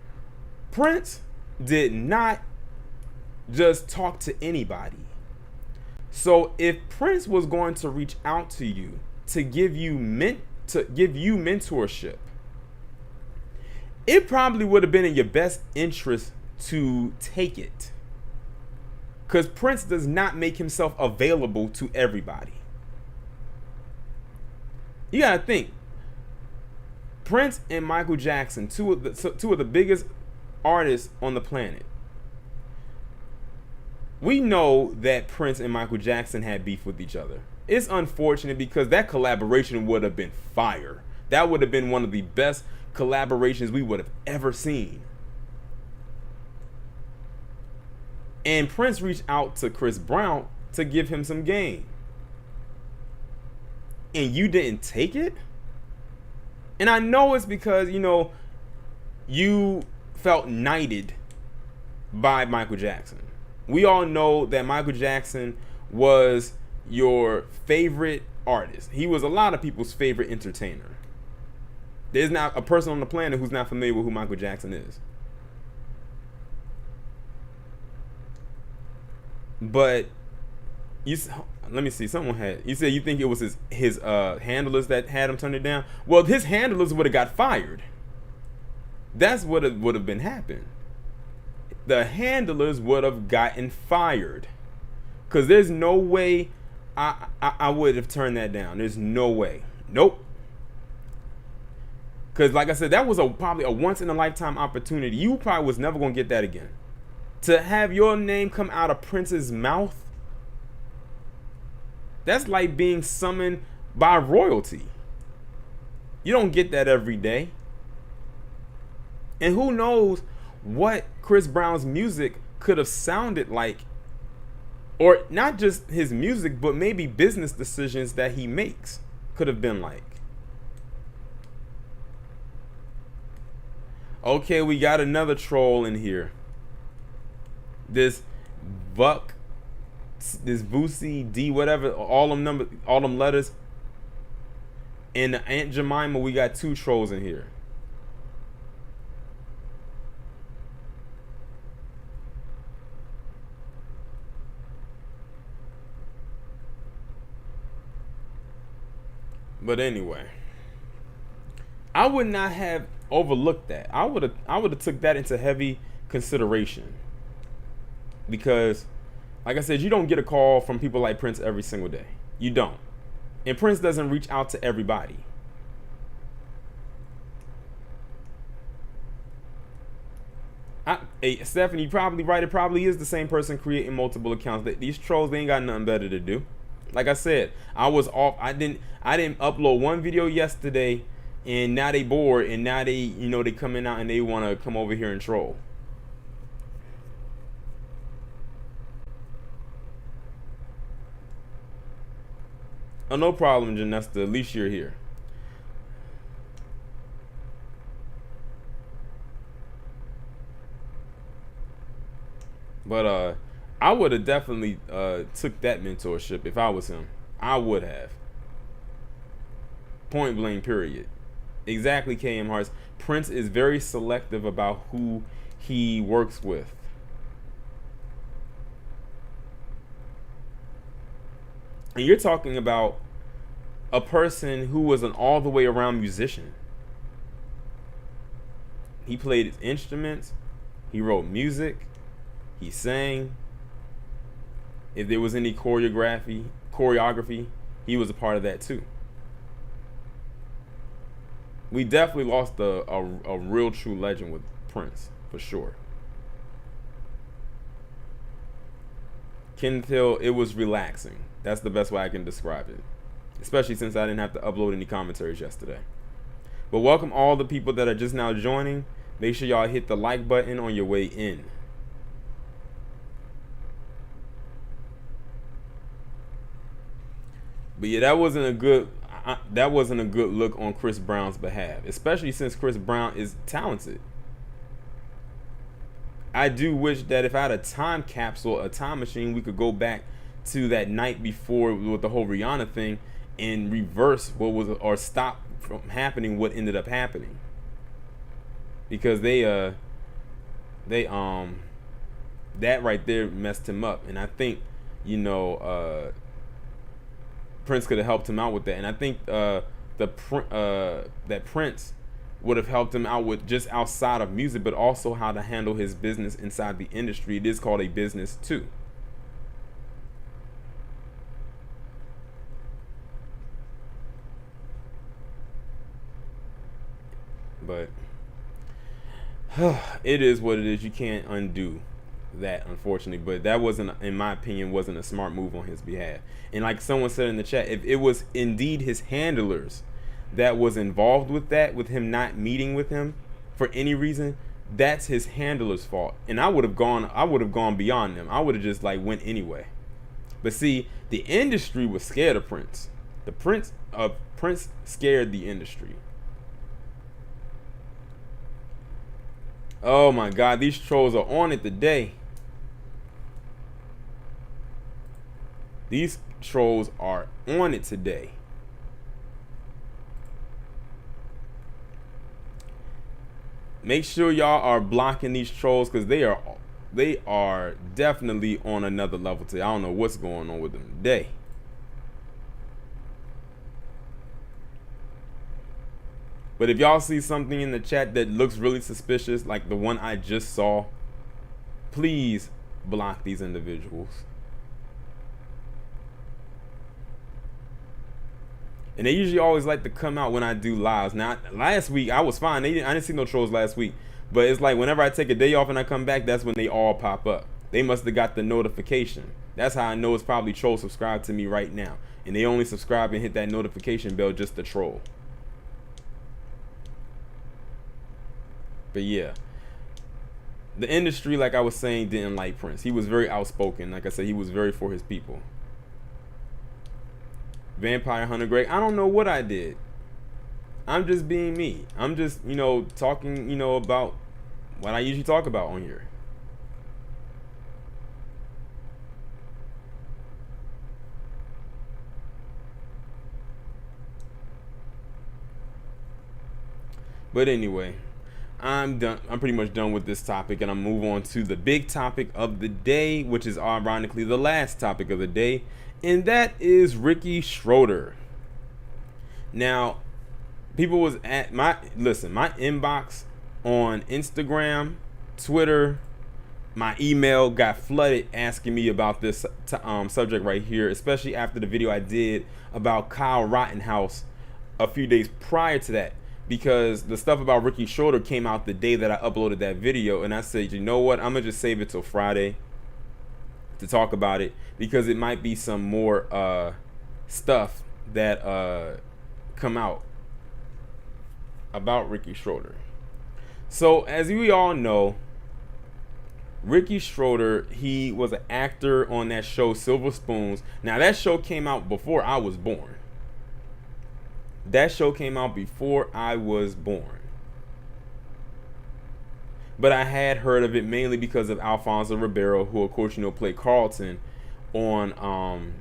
Prince did not just talk to anybody. So if Prince was going to reach out to you to give you mentorship, it probably would have been in your best interest to take it. Because Prince does not make himself available to everybody. You gotta think. Prince and Michael Jackson, two of the biggest artists on the planet. We know that Prince and Michael Jackson had beef with each other. It's unfortunate because that collaboration would have been fire. That would have been one of the best collaborations we would have ever seen. And Prince reached out to Chris Brown to give him some game. And you didn't take it? And I know it's because, you felt knighted by Michael Jackson. We all know that Michael Jackson was your favorite artist. He was a lot of people's favorite entertainer. There's not a person on the planet who's not familiar with who Michael Jackson is. But let me see. You said you think it was his handlers that had him turn it down. Well, his handlers would have got fired. That's what it would have been happened. The handlers would have gotten fired. Because there's no way I would have turned that down. There's no way. Nope. Because like I said, that was probably a once in a lifetime opportunity. You probably was never going to get that again. To have your name come out of Prince's mouth, that's like being summoned by royalty. You don't get that every day. And who knows what Chris Brown's music could have sounded like, or not just his music, but maybe business decisions that he makes could have been like. Okay, we got another troll in here. This Vusi D, whatever, all them letters. And the Aunt Jemima, we got two trolls in here. But anyway, I would not have overlooked that. I would have took that into heavy consideration, because like I said, you don't get a call from people like Prince every single day. You don't. And Prince doesn't reach out to everybody. Hey, Stephanie, you probably right. It probably is the same person creating multiple accounts. These trolls, they ain't got nothing better to do. Like I said, I was off. I didn't upload one video yesterday, and now they bored, and now they coming out and they want to come over here and troll. Oh, no problem, Janesta. At least you're here. But I would have definitely took that mentorship if I was him. I would have. Point blank, period. Exactly, KM Hearts. Prince is very selective about who he works with. And you're talking about a person who was an all the way around musician. He played his instruments. He wrote music. He sang. If there was any choreography, he was a part of that too. We definitely lost a real true legend with Prince, for sure. Can tell it was relaxing. That's the best way I can describe it. Especially since I didn't have to upload any commentaries yesterday. But welcome all the people that are just now joining. Make sure y'all hit the like button on your way in. But yeah, that wasn't a good look on Chris Brown's behalf, especially since Chris Brown is talented. I do wish that if I had a time capsule, a time machine, we could go back to that night before with the whole Rihanna thing and reverse what was, or stop from happening what ended up happening. Because that right there messed him up. And I think, Prince could have helped him out with that, and I think that Prince would have helped him out with just outside of music, but also how to handle his business inside the industry. It is called a business too. But it is what it is. You can't undo that, unfortunately. But that wasn't, in my opinion, wasn't a smart move on his behalf. And like someone said in the chat, if it was indeed his handlers that was involved with that, with him not meeting with him for any reason, that's his handler's fault. And I would have gone beyond them. I would have just went anyway. But see, the industry was scared of Prince. Prince scared the industry. Oh my God, these trolls are on it today. These trolls are on it today. Make sure y'all are blocking these trolls, because they are definitely on another level today. I don't know what's going on with them today. But if y'all see something in the chat that looks really suspicious, like the one I just saw, please block these individuals. And they usually always like to come out when I do lives. Now, last week I was fine. I didn't see no trolls last week. But it's like whenever I take a day off and I come back, that's when they all pop up. They must have got the notification. That's how I know it's probably trolls subscribed to me right now. And they only subscribe and hit that notification bell just to troll. But yeah, the industry, like I was saying, didn't like Prince. He was very outspoken. Like I said, he was very for his people. Vampire Hunter Greg, I don't know what I did. I'm just being me. I'm just, talking, about what I usually talk about on here. But anyway, I'm done. I'm pretty much done with this topic, and I'm move on to the big topic of the day, which is ironically the last topic of the day, and that is Ricky Schroeder. Now, People was at my inbox on Instagram, Twitter, my email got flooded asking me about this subject right here, especially after the video I did about Kyle Rittenhouse a few days prior to that, because the stuff about Ricky Schroeder came out the day that I uploaded that video, and I said, you know what, I'm gonna just save it till Friday to talk about it, because it might be some more stuff that come out about Ricky Schroeder. So as we all know, Ricky Schroeder, he was an actor on that show Silver Spoons. Now that show came out before I was born. That show came out before I was born. But I had heard of it mainly because of Alfonso Ribeiro, who of course played Carlton on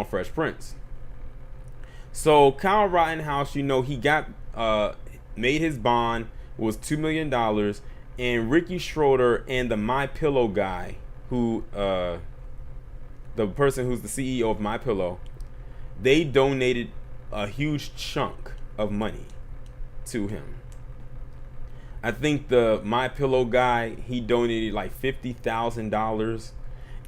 Fresh Prince. So Kyle Rittenhouse, he got made his bond was $2 million, and Ricky Schroeder and the My Pillow guy, who the person who's the CEO of My Pillow, they donated a huge chunk of money to him. I think the My Pillow guy, he donated like $50,000,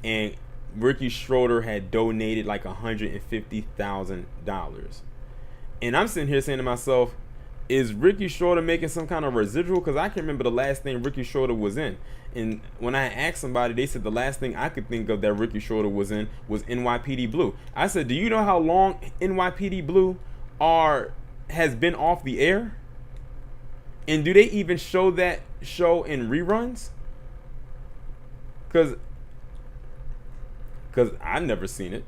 and Ricky Schroeder had donated like $150,000. And I'm sitting here saying to myself, is Ricky Schroeder making some kind of residual? Because I can remember the last thing Ricky Schroeder was in. And when I asked somebody, they said the last thing I could think of that Ricky Schroeder was in was NYPD Blue. I said, do you know how long NYPD Blue has been off the air? And do they even show that show in reruns? Because I've never seen it.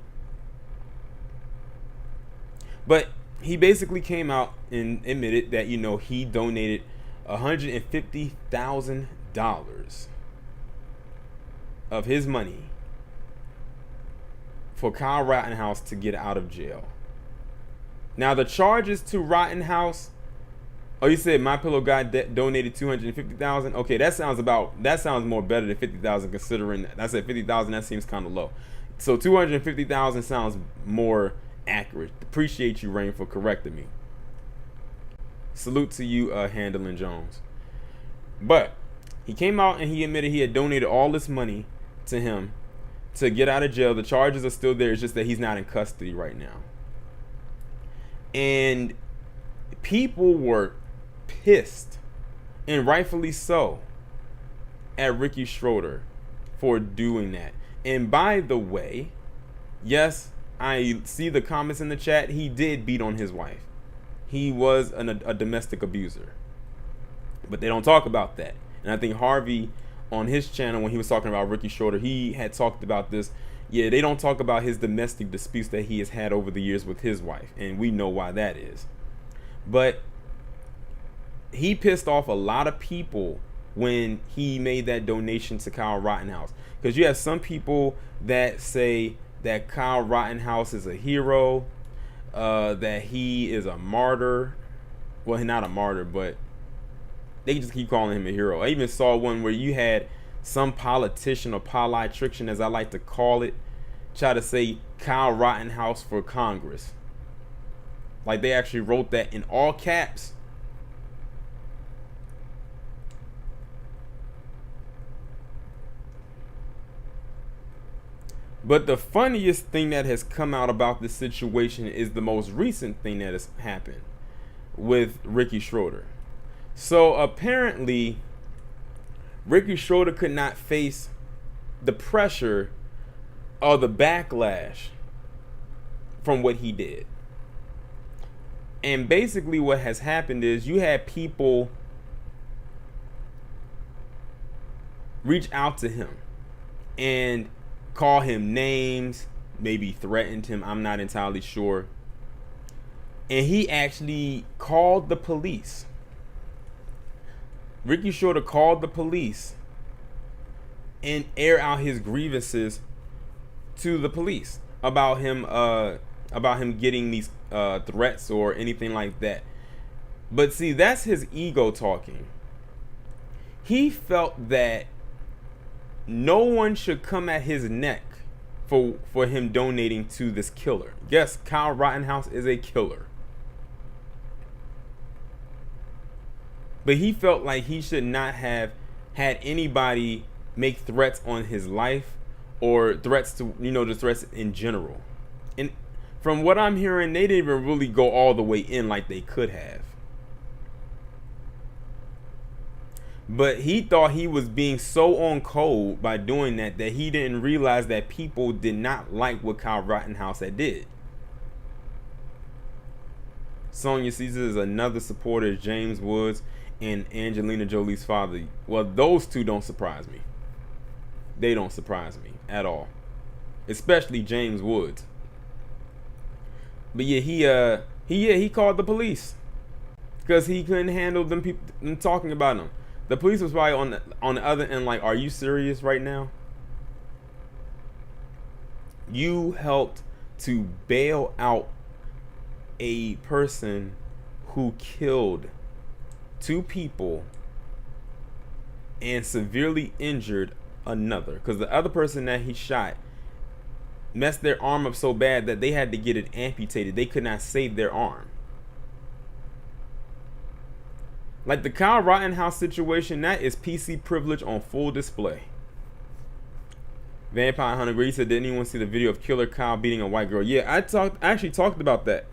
But he basically came out and admitted that, he donated $150,000 of his money for Kyle Rittenhouse to get out of jail. Now the charges to Rittenhouse, you said My Pillow guy donated $250,000. Okay, that sounds more better than $50,000, considering I said $50,000. That seems kind of low. So $250,000 sounds more accurate. Appreciate you, Rain, for correcting me. Salute to you, Handling Jones. But he came out and he admitted he had donated all this money to him to get out of jail. The charges are still there. It's just that he's not in custody right now. And people were pissed, and rightfully so, at Ricky Schroeder for doing that. And by the way, yes, I see the comments in the chat. He did beat on his wife. He was a domestic abuser. But they don't talk about that. And I think Harvey, on his channel, when he was talking about Ricky Schroeder, he had talked about this. Yeah, they don't talk about his domestic disputes that he has had over the years with his wife. And we know why that is. But he pissed off a lot of people when he made that donation to Kyle Rittenhouse. Because you have some people that say that Kyle Rittenhouse is a hero, that he is a martyr. Well, he's not a martyr, but they just keep calling him a hero. I even saw one where you had some politician or politician, as I like to call it, try to say Kyle Rittenhouse for Congress. Like they actually wrote that in all caps. But the funniest thing that has come out about this situation is the most recent thing that has happened with Ricky Schroeder. So apparently, Ricky Schroeder could not face the pressure or the backlash from what he did. And basically what has happened is you had people reach out to him and call him names, maybe threatened him, I'm not entirely sure. And he actually called the police. Ricky Schroeder called the police and air out his grievances to the police about him getting these threats or anything like that. But see, that's his ego talking. He felt that no one should come at his neck for him donating to this killer. Yes, Kyle Rittenhouse is a killer. But he felt like he should not have had anybody make threats on his life, or threats to, the threats in general. And from what I'm hearing, they didn't even really go all the way in like they could have. But he thought he was being so on code by doing that he didn't realize that people did not like what Kyle Rittenhouse had did. Sonya Caesar is another supporter of James Woods and Angelina Jolie's father. Well, those two don't surprise me. They don't surprise me at all. Especially James Woods. But yeah, he called the police because he couldn't handle them people talking about him. The police was probably on the other end like, are you serious right now? You helped to bail out a person who killed 2 people and severely injured another, because the other person that he shot messed their arm up so bad that they had to get it amputated. They could not save their arm. Like the Kyle Rittenhouse situation, that is PC privilege on full display. Vampire Hunter Green said, didn't anyone see the video of Killer Kyle beating a white girl? Yeah, I actually talked about that.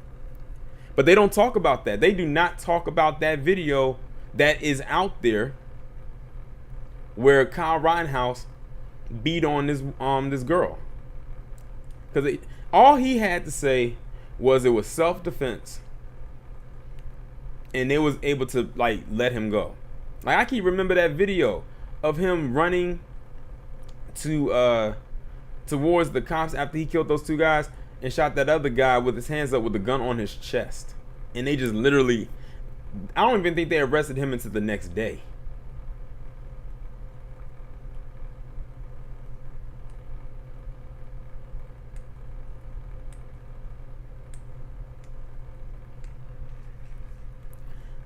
But they don't talk about that. They do not talk about that video that is out there where Kyle Rittenhouse beat on this girl. Because all he had to say was it was self-defense, and they was able to like let him go. Like I can remember that video of him running to towards the cops after he killed those 2 guys and shot that other guy with his hands up with the gun on his chest. And they just literally, I don't even think they arrested him until the next day.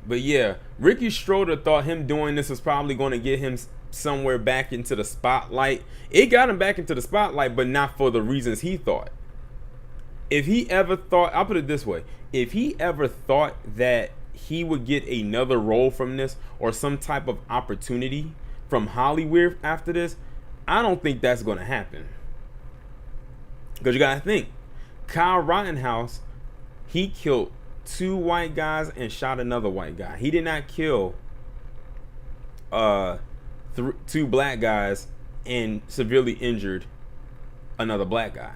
But yeah, Ricky Schroeder thought him doing this was probably going to get him somewhere back into the spotlight. It got him back into the spotlight, but not for the reasons he thought. If he ever thought, I'll put it this way, if he ever thought that he would get another role from this or some type of opportunity from Hollywood after this, I don't think that's going to happen. Because you got to think, Kyle Rittenhouse, he killed 2 white guys and shot another white guy. He did not kill 2 black guys and severely injured another black guy.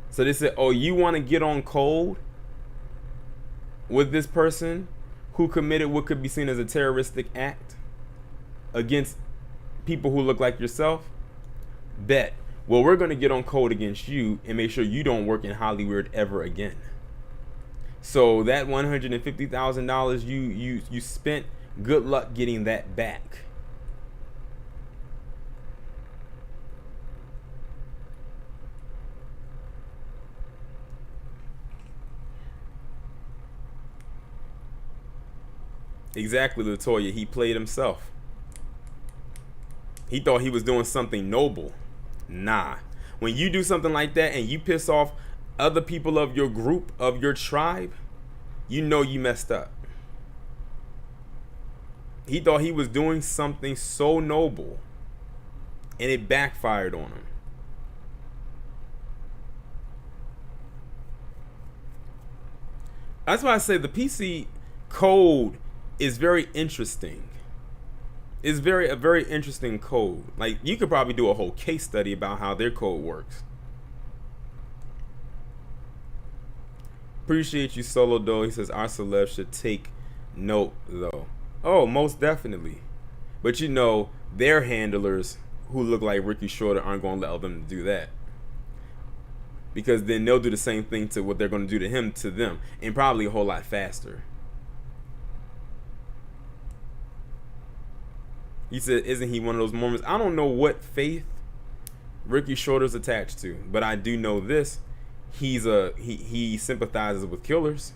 So they said, oh, you want to get on cold with this person who committed what could be seen as a terroristic act against people who look like yourself? Bet. Well, we're going to get on code against you and make sure you don't work in Hollywood ever again. So that $150,000 you spent, good luck getting that back. Exactly, Latoya. He played himself. He thought he was doing something noble. Nah. When you do something like that and you piss off other people of your group, of your tribe, you know you messed up. He thought he was doing something so noble, and it backfired on him. That's why I say the PC code is very interesting. It's a very interesting code. Like, you could probably do a whole case study about how their code works. Appreciate you, Solo Doe. He says our celebs should take note, though. Oh, most definitely. But you know, their handlers who look like Ricky Schroeder aren't going to allow them to do that. Because then they'll do the same thing to what they're going to do to him, to them. And probably a whole lot faster. He said, isn't he one of those Mormons? I don't know what faith Ricky Schroeder's attached to, but I do know this. He sympathizes with killers.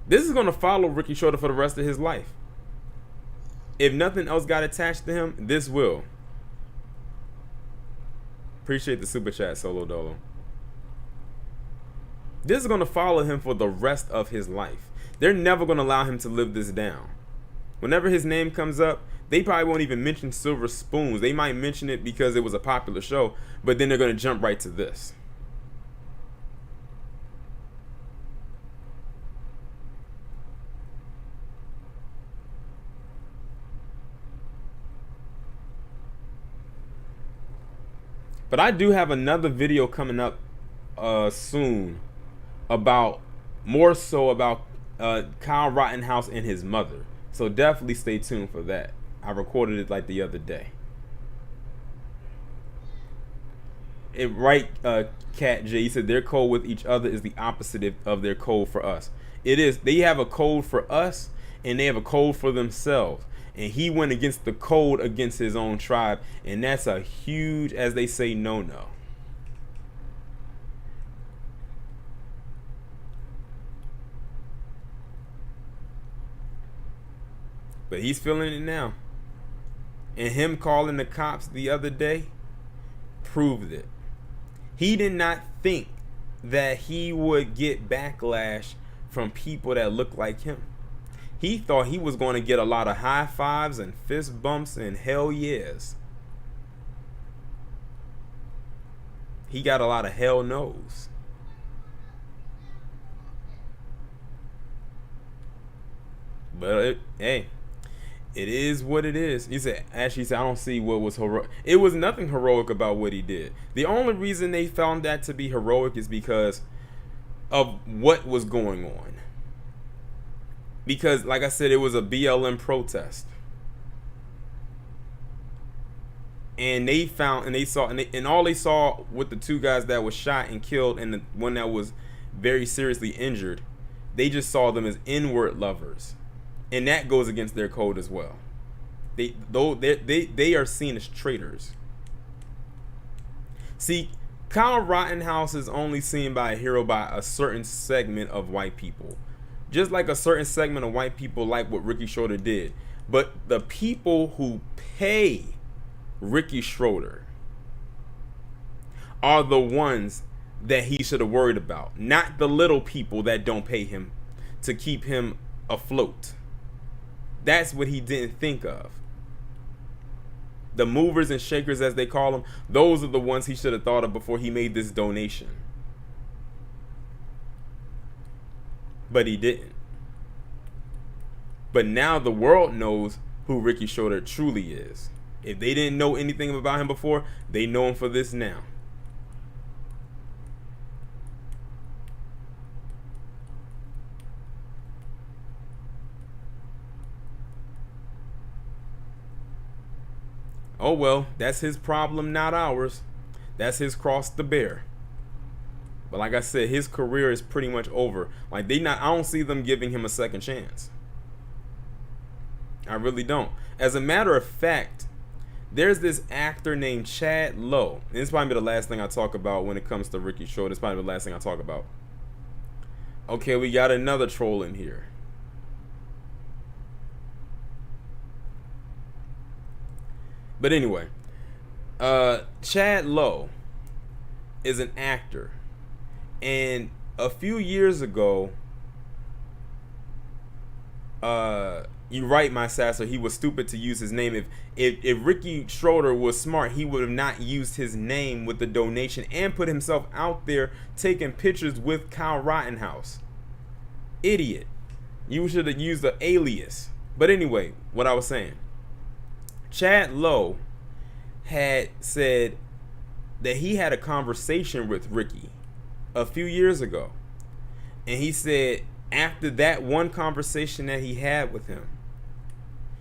This is going to follow Ricky Schroeder for the rest of his life. If nothing else got attached to him, this will. Appreciate the super chat, Solo Dolo. This is going to follow him for the rest of his life. They're never going to allow him to live this down. Whenever his name comes up, they probably won't even mention Silver Spoons. They might mention it because it was a popular show, but then they're going to jump right to this. But I do have another video coming up soon about more so about Kyle Rittenhouse and his mother. So definitely stay tuned for that. I recorded it like the other day. Cat J, he said their code with each other is the opposite of their code for us. It is. They have a code for us and they have a code for themselves. And he went against the code against his own tribe. And that's a huge, as they say, no-no. But he's feeling it now. And him calling the cops the other day proved it. He did not think that he would get backlash from people that look like him. He thought he was going to get a lot of high fives and fist bumps and hell yes. He got a lot of hell no's. But hey, it is what it is. He said, Ashley said, I don't see what was heroic. It was nothing heroic about what he did. The only reason they found that to be heroic is because of what was going on. Because, like I said, it was a BLM protest. And they found, and they saw, and all they saw with the two guys that was shot and killed and the one that was very seriously injured, they just saw them as inward lovers. And that goes against their code as well. They are seen as traitors. See, Kyle Rittenhouse is only seen by a hero by a certain segment of white people. Just like a certain segment of white people like what Ricky Schroeder did. But the people who pay Ricky Schroeder are the ones that he should have worried about. Not the little people that don't pay him to keep him afloat. That's what he didn't think of. The movers and shakers, as they call them, those are the ones he should have thought of before he made this donation. But he didn't. But now the world knows who Ricky Schroeder truly is. If they didn't know anything about him before, they know him for this now. Oh well, that's his problem, not ours. That's his cross to bear. But like I said, his career is pretty much over. Like I don't see them giving him a second chance. I really don't. As a matter of fact, there's this actor named Chad Lowe. And this might be the last thing I talk about when it comes to Ricky Schroeder. This might be the last thing I talk about. Okay, we got another troll in here. But anyway, Chad Lowe is an actor. And a few years ago, you right, my sasser, he was stupid to use his name. If Ricky Schroeder was smart, he would have not used his name with the donation and put himself out there taking pictures with Kyle Rittenhouse. Idiot. You should have used an alias. But anyway, what I was saying. Chad Lowe had said that he had a conversation with Ricky a few years ago. And he said after that one conversation that he had with him,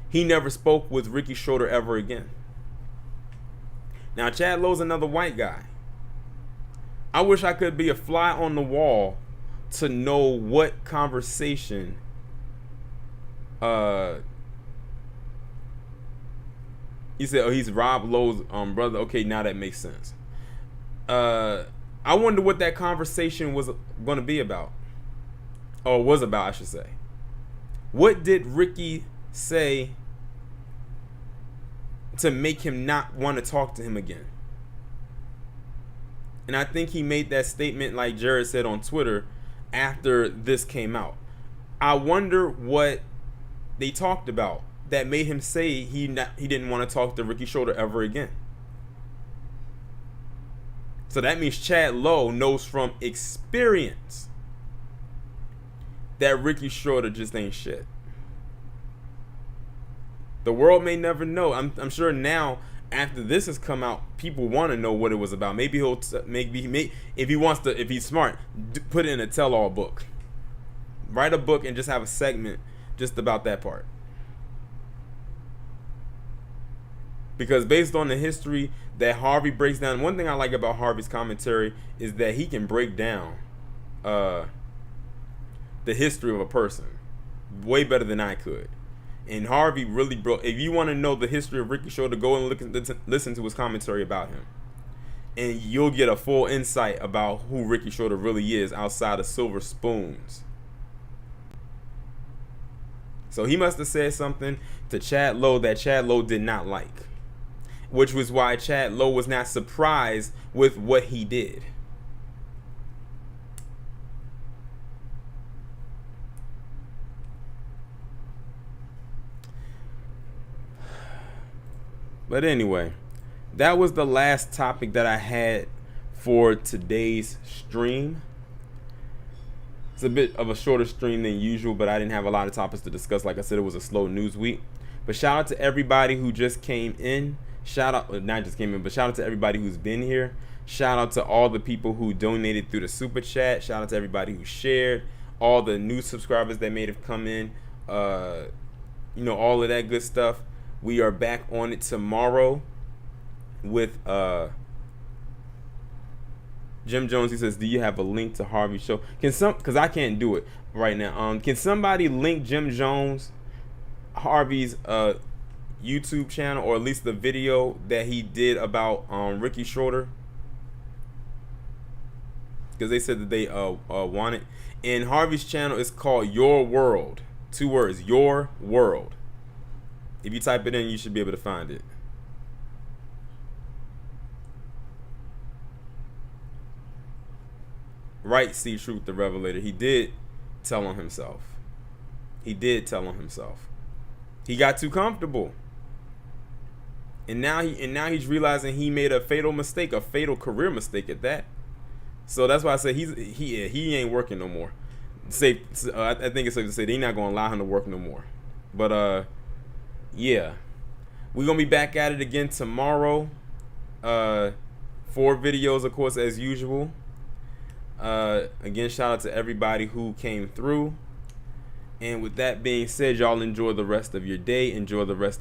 he never spoke with Ricky Schroeder ever again. Now, Chad Lowe's another white guy. I wish I could be a fly on the wall to know what conversation he said, oh, he's Rob Lowe's brother. Okay, now that makes sense. I wonder what that conversation was going to be about. Or was about, I should say. What did Ricky say to make him not want to talk to him again? And I think he made that statement, like Jared said on Twitter, after this came out. I wonder what they talked about that made him say he didn't want to talk to Ricky Schroeder ever again. So that means Chad Lowe knows from experience that Ricky Schroeder just ain't shit. The world may never know. I'm sure now, after this has come out, people want to know what it was about. Maybe if he wants to, if he's smart, put it in a tell-all book. Write a book and just have a segment just about that part. Because based on the history that Harvey breaks down, one thing I like about Harvey's commentary is that he can break down the history of a person way better than I could. And Harvey really broke. If you want to know the history of Ricky Schroeder, go and listen to his commentary about him, and you'll get a full insight about who Ricky Schroeder really is outside of silver spoons. So he must have said something to Chad Lowe that Chad Lowe did not like, which was why Chad Lowe was not surprised with what he did. But anyway, that was the last topic that I had for today's stream. It's a bit of a shorter stream than usual, but I didn't have a lot of topics to discuss. Like I said, it was a slow news week. But shout out to everybody who just came in. Shout out, not just came in, but shout out to everybody who's been here. Shout out to all the people who donated through the super chat. Shout out to everybody who shared. All the new subscribers that may have come in. All of that good stuff. We are back on it tomorrow with Jim Jones. He says, "Do you have a link to Harvey's show? Because I can't do it right now. Can somebody link Jim Jones, Harvey's YouTube channel, or at least the video that he did about Ricky Schroeder? Because they said that they want it. And Harvey's channel is called Your World. 2 words, Your World. If you type it in, you should be able to find it. Right, see Truth the Revelator. He did tell on himself. He got too comfortable. And now he's realizing he made a fatal mistake, a fatal career mistake at that. So that's why I say he ain't working no more. I think it's safe to say they're not gonna allow him to work no more. But yeah, we're gonna be back at it again tomorrow. 4 videos, of course, as usual. Again, shout out to everybody who came through. And with that being said, y'all enjoy the rest of your day. Enjoy the rest